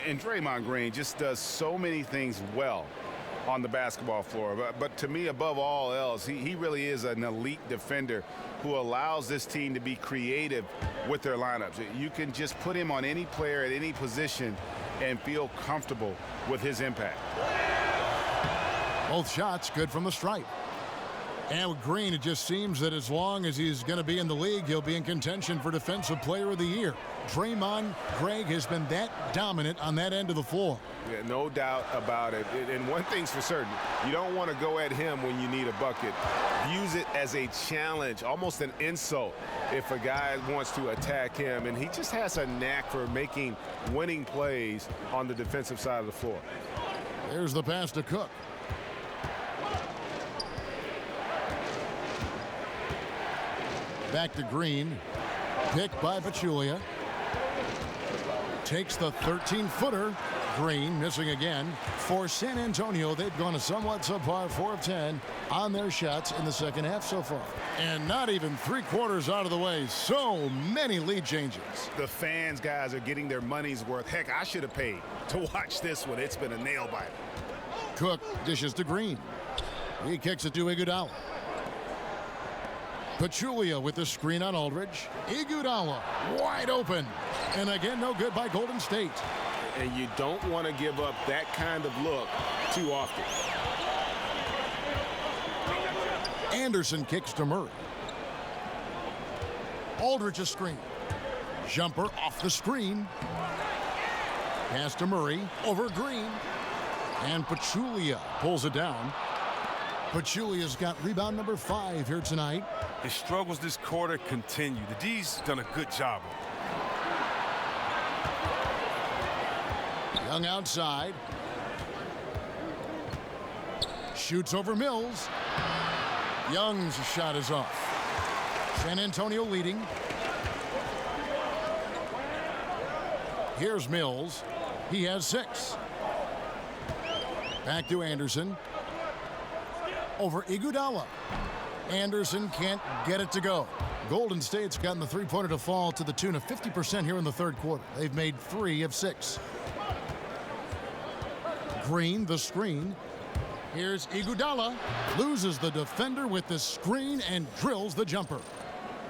And Draymond Green just does so many things well on the basketball floor. But to me, above all else, he really is an elite defender who allows this team to be creative with their lineups. You can just put him on any player at any position and feel comfortable with his impact. Both shots good from the stripe. And with Green, it just seems that as long as he's going to be in the league, he'll be in contention for Defensive Player of the Year. Draymond Greg has been that dominant on that end of the floor. Yeah, no doubt about it. And one thing's for certain, you don't want to go at him when you need a bucket. Use it as a challenge, almost an insult, if a guy wants to attack him. And he just has a knack for making winning plays on the defensive side of the floor. There's the pass to Cook. Back to Green. Picked by Pachulia. Takes the 13-footer. Green missing again. For San Antonio, they've gone a somewhat subpar 4 of 10 on their shots in the second half so far. And not even 3/4 out of the way. So many lead changes. The fans, guys, are getting their money's worth. Heck, I should have paid to watch this one. It's been a nail biter. Cook dishes to Green. He kicks it to Iguodala. Pachulia with the screen on Aldridge. Iguodala wide open. And again, no good by Golden State. And you don't want to give up that kind of look too often. Anderson kicks to Murray. Aldridge a screen. Jumper off the screen. Pass to Murray over Green. And Pachulia pulls it down. Pachulia's got rebound number 5 here tonight. His struggles this quarter continue. The D's done a good job of it. Young outside. Shoots over Mills. Young's shot is off. San Antonio leading. Here's Mills. He has 6. Back to Anderson. Over Iguodala. Anderson can't get it to go. Golden State's gotten the three-pointer to fall to the tune of 50% here in the third quarter. They've made 3 of 6. Green, the screen. Here's Iguodala. Loses the defender with the screen and drills the jumper.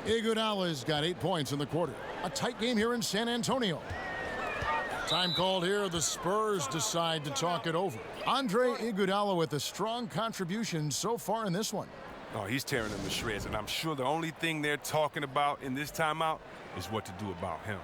Iguodala's got 8 points in the quarter. A tight game here in San Antonio. Time called here. The Spurs decide to talk it over. Andre Iguodala with a strong contribution so far in this one. Oh, he's tearing them to shreds, and I'm sure the only thing they're talking about in this timeout is what to do about him.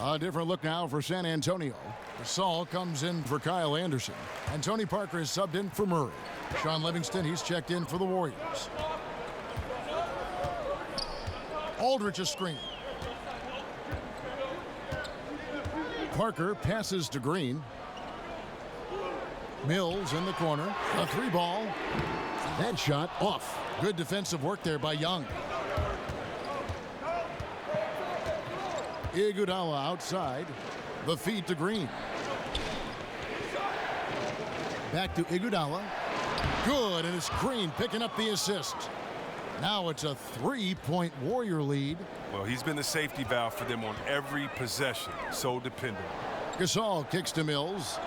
A different look now for San Antonio. Gasol comes in for Kyle Anderson. And Tony Parker is subbed in for Murray. Sean Livingston, he's checked in for the Warriors. Aldridge a screen. Parker passes to Green. Mills in the corner. A three ball. That shot off. Good defensive work there by Young. Iguodala outside. The feed to Green. Back to Iguodala. Good, and it's Green picking up the assist. Now it's a 3-point Warrior lead. Well, he's been the safety valve for them on every possession. So dependable. Gasol kicks to Mills.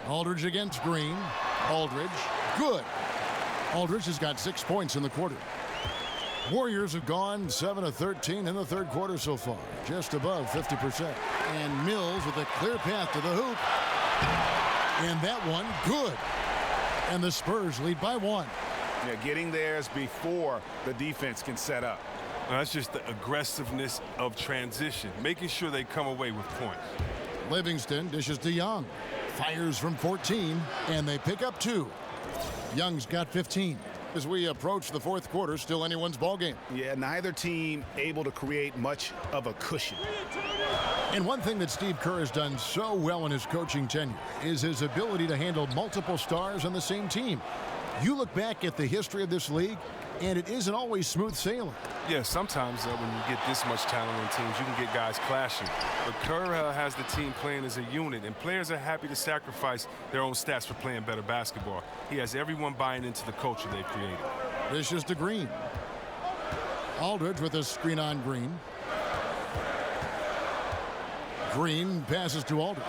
Aldridge against Green. Aldridge, good. Aldridge has got 6 points in the quarter. Warriors have gone 7 of 13 in the third quarter so far, just above 50%. And Mills with a clear path to the hoop. And that one, good. And the Spurs lead by 1. Yeah, getting theirs before the defense can set up. Well, that's just the aggressiveness of transition, making sure they come away with points. Livingston dishes to Young. Fires from 14, and they pick up 2. Young's got 15. As we approach the fourth quarter, still anyone's ball game. Yeah, neither team able to create much of a cushion. And one thing that Steve Kerr has done so well in his coaching tenure is his ability to handle multiple stars on the same team. You look back at the history of this league, and it isn't always smooth sailing. Yeah, sometimes when you get this much talent on teams, you can get guys clashing. But Kerr has the team playing as a unit, and players are happy to sacrifice their own stats for playing better basketball. He has everyone buying into the culture they've created. This is to Green. Aldridge with a screen on Green. Green passes to Aldridge.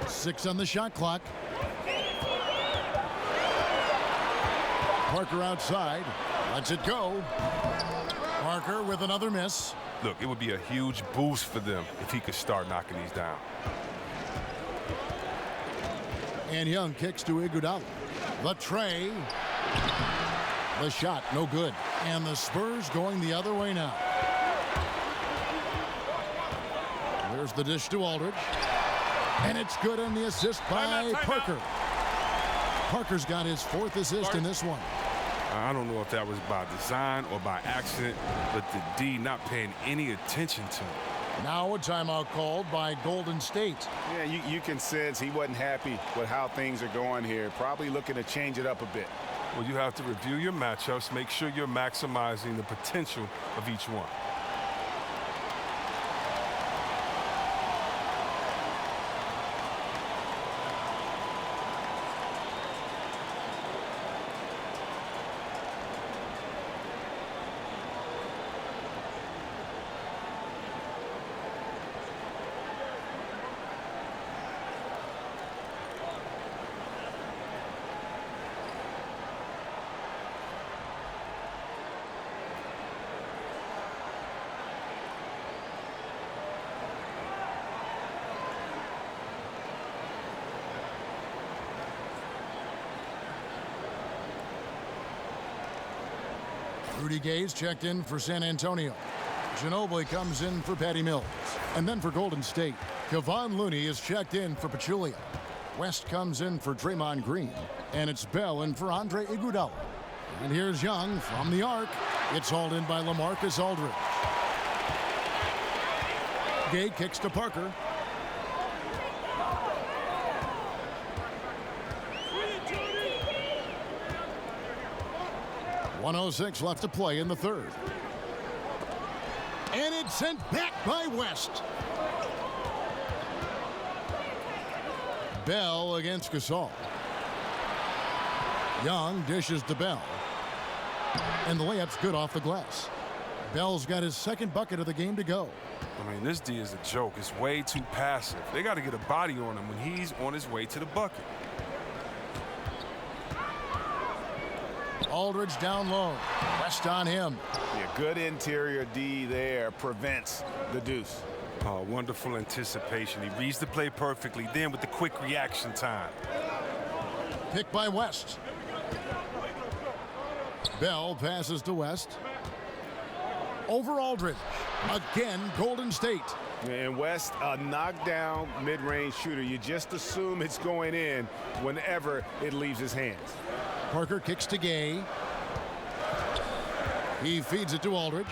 6 on the shot clock. Parker outside. Lets it go. Parker with another miss. Look, it would be a huge boost for them if he could start knocking these down. And Young kicks to Iguodala. The tray. The shot, no good. And the Spurs going the other way now. There's the dish to Aldridge. And it's good on the assist by Parker. Parker's got his 4th assist in this one. I don't know if that was by design or by accident, but the D not paying any attention to him. Now a timeout called by Golden State. Yeah, you can sense he wasn't happy with how things are going here. Probably looking to change it up a bit. Well, you have to review your matchups, make sure you're maximizing the potential of each one. Rudy Gay's checked in for San Antonio. Ginobili comes in for Patty Mills. And then for Golden State, Kevon Looney is checked in for Pachulia. West comes in for Draymond Green. And it's Bell in for Andre Iguodala. And here's Young from the arc. It's hauled in by LaMarcus Aldridge. Gay kicks to Parker. .106 left to play in the third. And it's sent back by West. Bell against Gasol. Young dishes to Bell. And the layup's good off the glass. Bell's got his 2nd bucket of the game to go. I mean, this D is a joke. It's way too passive. They got to get a body on him when he's on his way to the bucket. Aldridge down low. West on him. Yeah, good interior D there. Prevents the deuce. Oh, wonderful anticipation. He reads the play perfectly. Then with the quick reaction time. Pick by West. Bell passes to West. Over Aldridge. Again, Golden State. And West, a knockdown mid-range shooter. You just assume it's going in whenever it leaves his hands. Parker kicks to Gay. He feeds it to Aldridge.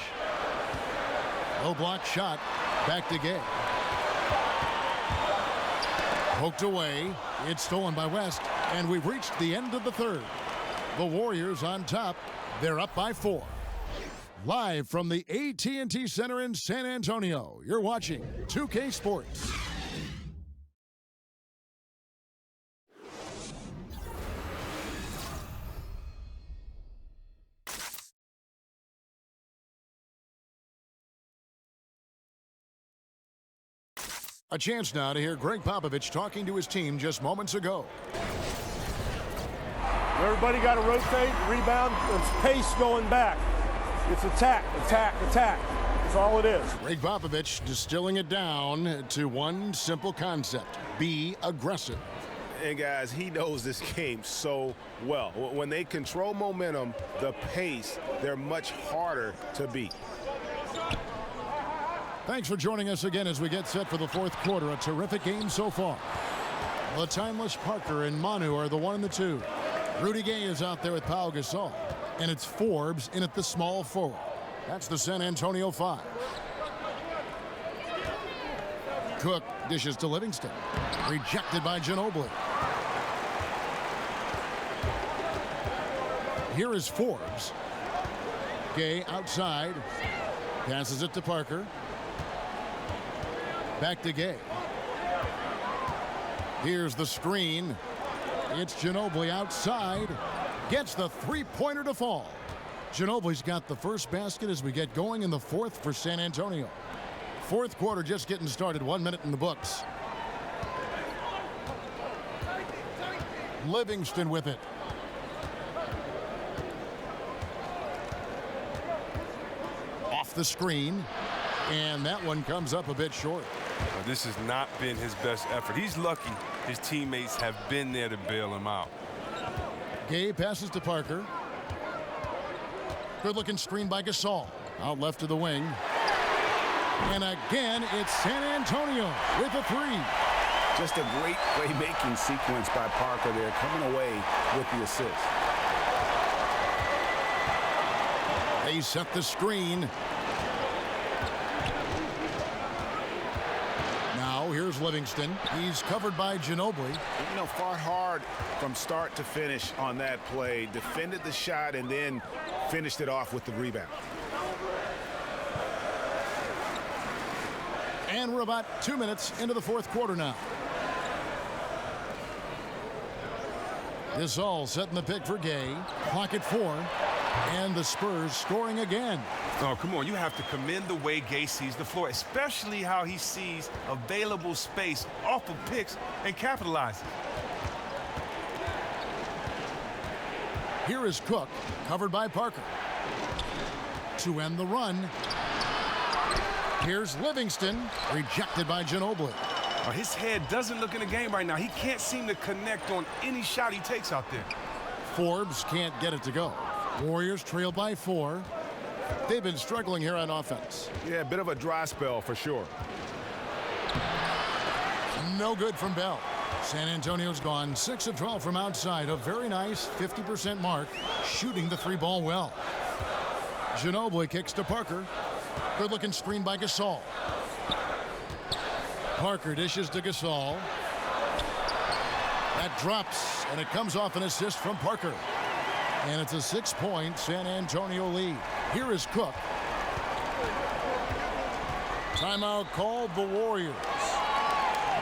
Low block shot. Back to Gay. Poked away. It's stolen by West. And we've reached the end of the third. The Warriors on top. They're up by 4. Live from the AT&T Center in San Antonio, you're watching 2K Sports. A chance now to hear Greg Popovich talking to his team just moments ago. Everybody got to rotate, rebound, it's pace going back. It's attack, attack, attack. That's all it is. Greg Popovich distilling it down to one simple concept: be aggressive. And guys, he knows this game so well. When they control momentum, the pace, they're much harder to beat. Thanks for joining us again as we get set for the fourth quarter. A terrific game so far. The timeless Parker and Manu are the 1 and the 2. Rudy Gay is out there with Pau Gasol. And it's Forbes in at the small forward. That's the San Antonio 5. Cook dishes to Livingston. Rejected by Ginobili. Here is Forbes. Gay outside. Passes it to Parker. Back to Gay. Here's the screen. It's Ginobili outside. Gets the three-pointer to fall. Ginobili's got the first basket as we get going in the fourth for San Antonio. Fourth quarter just getting started. 1 minute in the books. Livingston with it. Off the screen. And that one comes up a bit short. This has not been his best effort. He's lucky his teammates have been there to bail him out. Gay passes to Parker. Good looking screen by Gasol. Out left to the wing. And again, it's San Antonio with a 3. Just a great playmaking sequence by Parker there, coming away with the assist. They set the screen. Now here's Livingston. He's covered by Ginobili. You know, fought hard from start to finish on that play. Defended the shot and then finished it off with the rebound. And we're about 2 minutes into the fourth quarter now. Gasol setting the pick for Gay. Clock at 4. And the Spurs scoring again. Oh, come on. You have to commend the way Gay sees the floor, especially how he sees available space off of picks and capitalizes. Here is Cook, covered by Parker. To end the run. Here's Livingston, rejected by Ginobili. His head doesn't look in the game right now. He can't seem to connect on any shot he takes out there. Forbes can't get it to go. Warriors trail by 4. They've been struggling here on offense. Yeah, a bit of a dry spell for sure. No good from Bell. San Antonio's gone 6 of 12 from outside. A very nice 50% mark, shooting the 3-ball well. Ginobili kicks to Parker. Good looking screen by Gasol. Parker dishes to Gasol. That drops, and it comes off an assist from Parker. And it's a 6-point San Antonio lead. Here is Cook. Timeout called the Warriors.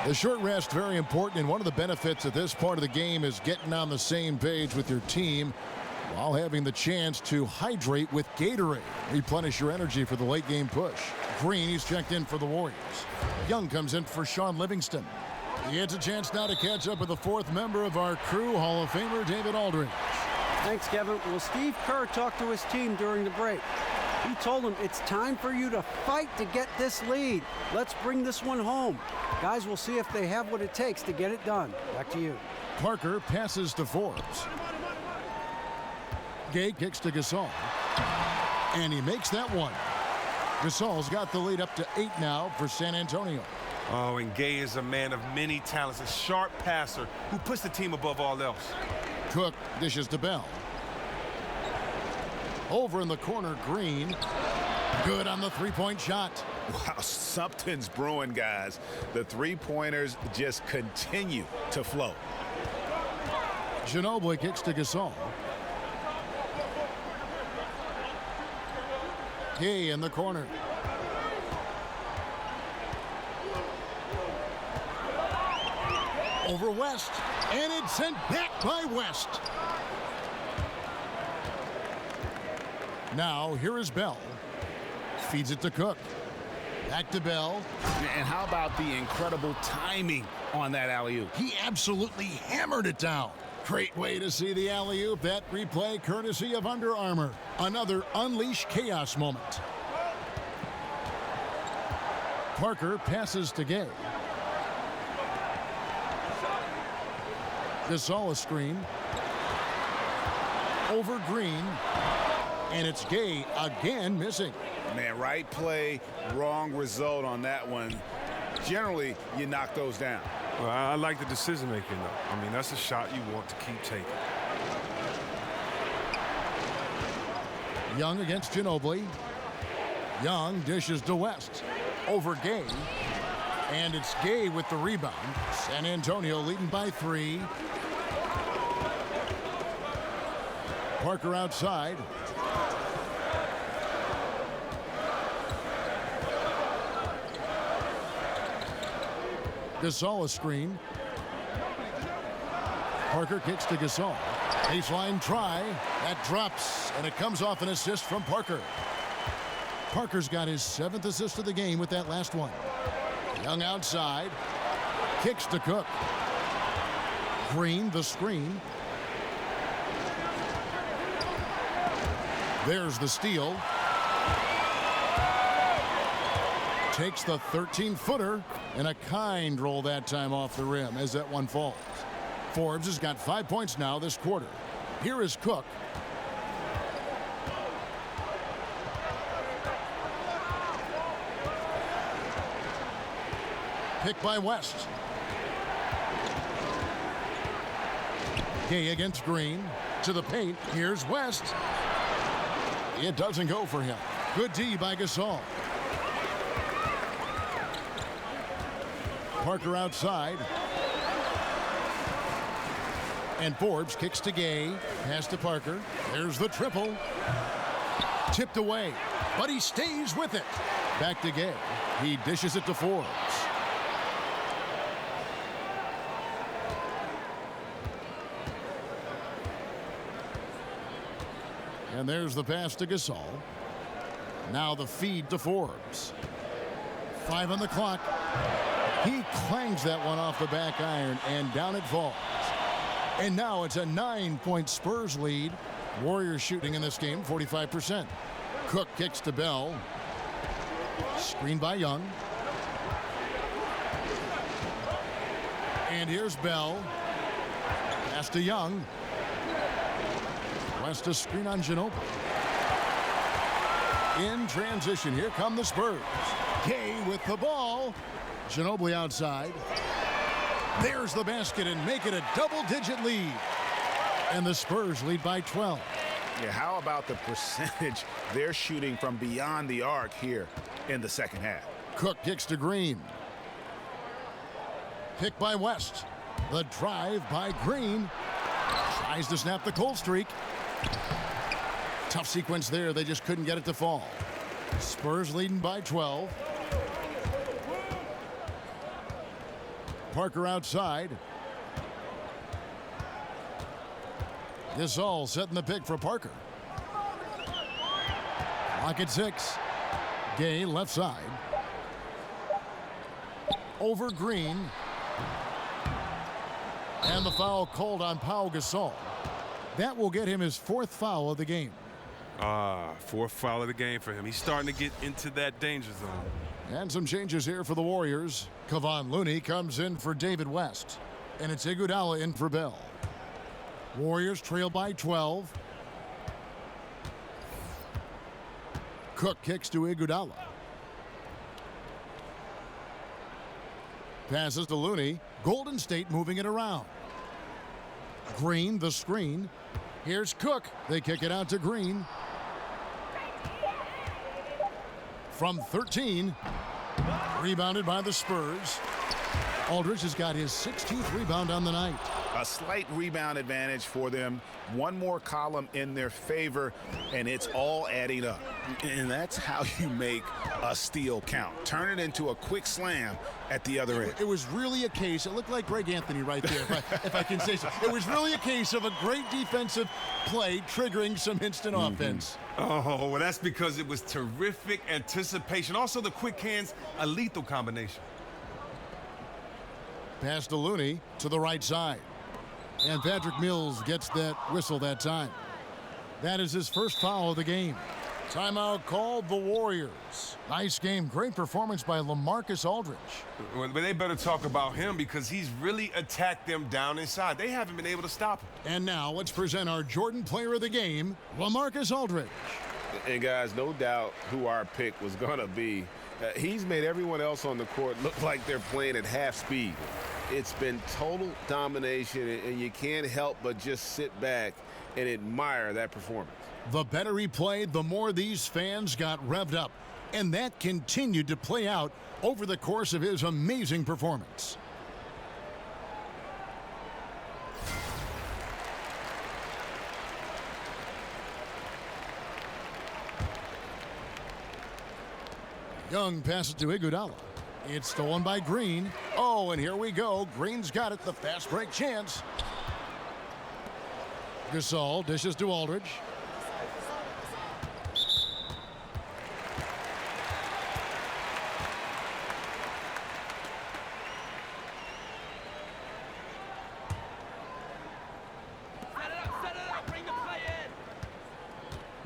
The short rest, very important, and one of the benefits of this part of the game is getting on the same page with your team while having the chance to hydrate with Gatorade. Replenish your energy for the late game push. Green, he's checked in for the Warriors. Young comes in for Sean Livingston. He gets a chance now to catch up with the fourth member of our crew, Hall of Famer David Aldridge. Thanks, Kevin. Well, Steve Kerr talked to his team during the break. He told them it's time for you to fight to get this lead. Let's bring this one home. Guys, we'll see if they have what it takes to get it done. Back to you. Parker passes to Forbes. Gay kicks to Gasol. And he makes that one. Gasol's got the lead up to 8 now for San Antonio. Oh, and Gay is a man of many talents, a sharp passer who puts the team above all else. Cook dishes to Bell. Over in the corner, Green. Good on the three-point shot. Wow, something's brewing, guys. The three-pointers just continue to flow. Ginobili kicks to Gasol. Gay in the corner. Over West, and it's sent back by West. Now, here is Bell. Feeds it to Cook. Back to Bell. And how about the incredible timing on that alley-oop? He absolutely hammered it down. Great way to see the alley-oop. That replay courtesy of Under Armour. Another Unleash Chaos moment. Parker passes to Gay. Gasol a screen. Over Green. And it's Gay again missing. Man, right play, wrong result on that one. Generally, you knock those down. Well, I like the decision-making, though. I mean, that's a shot you want to keep taking. Young against Ginobili. Young dishes to West. Over Gay. And it's Gay with the rebound. San Antonio leading by 3. Parker outside. Gasol a screen. Parker kicks to Gasol. Baseline try. That drops, and it comes off an assist from Parker. Parker's got his 7th assist of the game with that last one. Young outside. Kicks to Cook. Green the screen. There's the steal. Takes the 13-footer, and a kind roll that time off the rim as that one falls. Forbes has got 5 points now this quarter. Here is Cook. Pick by West. Gay against Green. To the paint. Here's West. It doesn't go for him. Good D by Gasol. Parker outside. And Forbes kicks to Gay. Pass to Parker. There's the triple. Tipped away. But he stays with it. Back to Gay. He dishes it to Forbes. And there's the pass to Gasol. Now the feed to Forbes. 5 on the clock. He clangs that one off the back iron, and down it falls. And now it's a 9-point Spurs lead. Warriors shooting in this game 45%. Cook kicks to Bell. Screen by Young. And here's Bell. Pass to Young. West a screen on Ginobili. In transition, here come the Spurs. Gay with the ball. Ginobili outside. There's the basket and make it a double-digit lead. And the Spurs lead by 12. Yeah, how about the percentage they're shooting from beyond the arc here in the second half? Cook kicks to Green. Pick by West. The drive by Green. Tries to snap the cold streak. Tough sequence there. They just couldn't get it to fall. Spurs leading by 12. Parker outside. Gasol setting the pick for Parker. Lock at 6. Gay left side. Over Green. And the foul called on Pau Gasol. That will get him his 4th foul of the game. 4th foul of the game for him. He's starting to get into that danger zone. And some changes here for the Warriors. Kevon Looney comes in for David West. And it's Iguodala in for Bell. Warriors trail by 12. Cook kicks to Iguodala. Passes to Looney. Golden State moving it around. Green, the screen. Here's Cook. They kick it out to Green. From 13. Rebounded by the Spurs. Aldridge has got his 16th rebound on the night. A slight rebound advantage for them. One more column in their favor, and it's all adding up. And that's how you make a steal count. Turn it into a quick slam at the other end. It was really a case, it looked like Greg Anthony right there, if I can say so. It was really a case of a great defensive play triggering some instant offense. Oh, well, that's because it was terrific anticipation. Also, the quick hands, a lethal combination. Pass to Looney to the right side. And Patrick Mills gets that whistle that time. That is his first foul of the game. Timeout called the Warriors. Nice game. Great performance by LaMarcus Aldridge. Well, they better talk about him because he's really attacked them down inside. They haven't been able to stop him. And now let's present our Jordan player of the game, LaMarcus Aldridge. And guys, no doubt who our pick was going to be. He's made everyone else on the court look like they're playing at half speed. It's been total domination, and you can't help but just sit back and admire that performance. The better he played, the more these fans got revved up. And that continued to play out over the course of his amazing performance. Young passes to Iguodala. It's stolen by Green. Oh, and here we go. Green's got it, the fast break chance. Gasol dishes to Aldridge.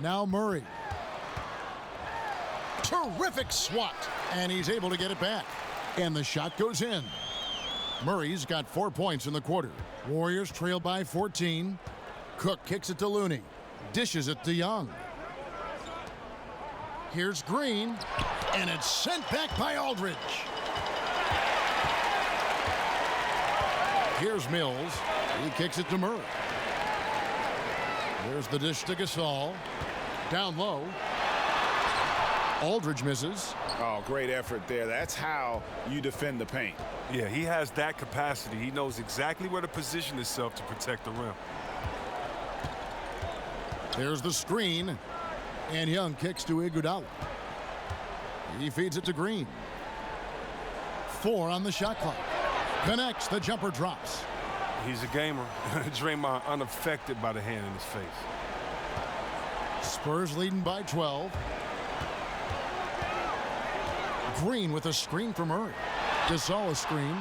Now Murray. Terrific swat. And he's able to get it back. And the shot goes in. Murray's got 4 points in the quarter. Warriors trail by 14. Cook kicks it to Looney. Dishes it to Young. Here's Green. And it's sent back by Aldridge. Here's Mills. He kicks it to Murray. There's the dish to Gasol. Down low. Aldridge misses. Oh, great effort there. That's how you defend the paint. Yeah, he has that capacity. He knows exactly where to position himself to protect the rim. There's the screen. And Young kicks to Iguodala. He feeds it to Green. 4 on the shot clock. Connects. The jumper drops. He's a gamer. Draymond unaffected by the hand in his face. Spurs leading by 12. Green with a screen from Murray. Gasol a screen.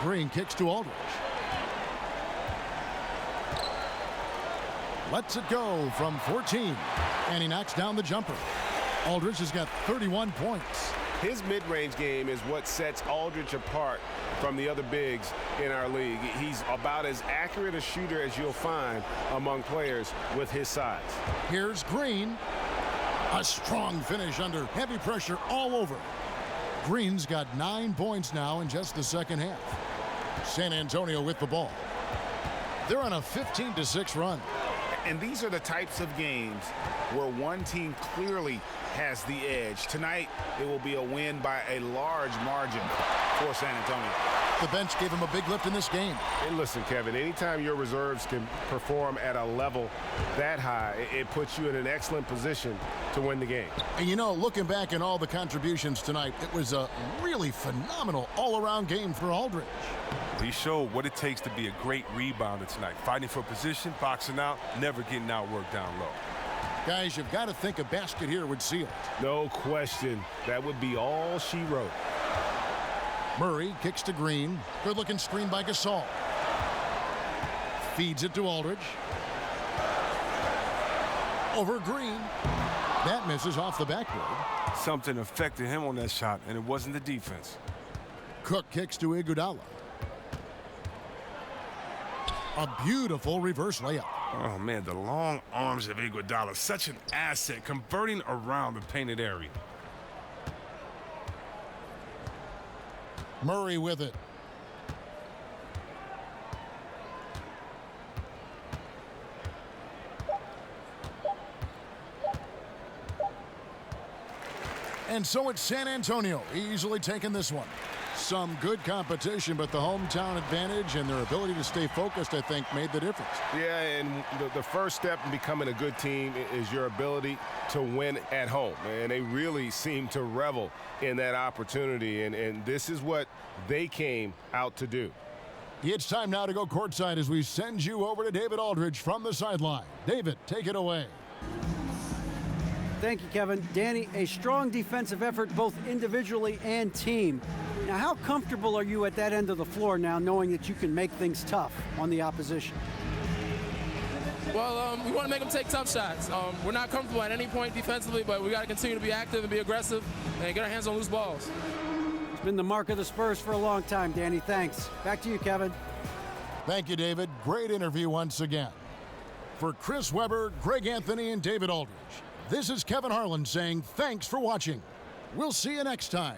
Green kicks to Aldridge. Lets it go from 14. And he knocks down the jumper. Aldridge has got 31 points. His mid-range game is what sets Aldridge apart from the other bigs in our league. He's about as accurate a shooter as you'll find among players with his size. Here's Green. A strong finish under heavy pressure all over. Green's got 9 points now in just the second half. San Antonio with the ball. They're on a 15-6 run. And these are the types of games where one team clearly has the edge. Tonight, it will be a win by a large margin for San Antonio. The bench gave him a big lift in this game. And listen, Kevin, anytime your reserves can perform at a level that high, it puts you in an excellent position to win the game. And you know, looking back at all the contributions tonight, it was a really phenomenal all-around game for Aldridge. He showed what it takes to be a great rebounder tonight. Fighting for position, boxing out, never getting outworked down low. Guys, you've got to think a basket here would seal it. No question. That would be all she wrote. Murray kicks to Green. Good-looking screen by Gasol. Feeds it to Aldridge. Over Green. That misses off the backboard. Something affected him on that shot, and it wasn't the defense. Cook kicks to Iguodala. A beautiful reverse layup. Oh, man, the long arms of Iguodala, such an asset, converting around the painted area. Murray with it. And so it's San Antonio easily taking this one. Some good competition, but the hometown advantage and their ability to stay focused, I think, made the difference. Yeah, and the first step in becoming a good team is your ability to win at home. And they really seem to revel in that opportunity, and this is what they came out to do. It's time now to go courtside as we send you over to David Aldridge from the sideline. David, take it away. Thank you, Kevin. Danny, a strong defensive effort both individually and team. Now, how comfortable are you at that end of the floor now, knowing that you can make things tough on the opposition? Well, we want to make them take tough shots. We're not comfortable at any point defensively, but we got to continue to be active and be aggressive and get our hands on loose balls. It's been the mark of the Spurs for a long time, Danny. Thanks. Back to you, Kevin. Thank you, David. Great interview once again. For Chris Webber, Greg Anthony, and David Aldridge, this is Kevin Harlan saying thanks for watching. We'll see you next time.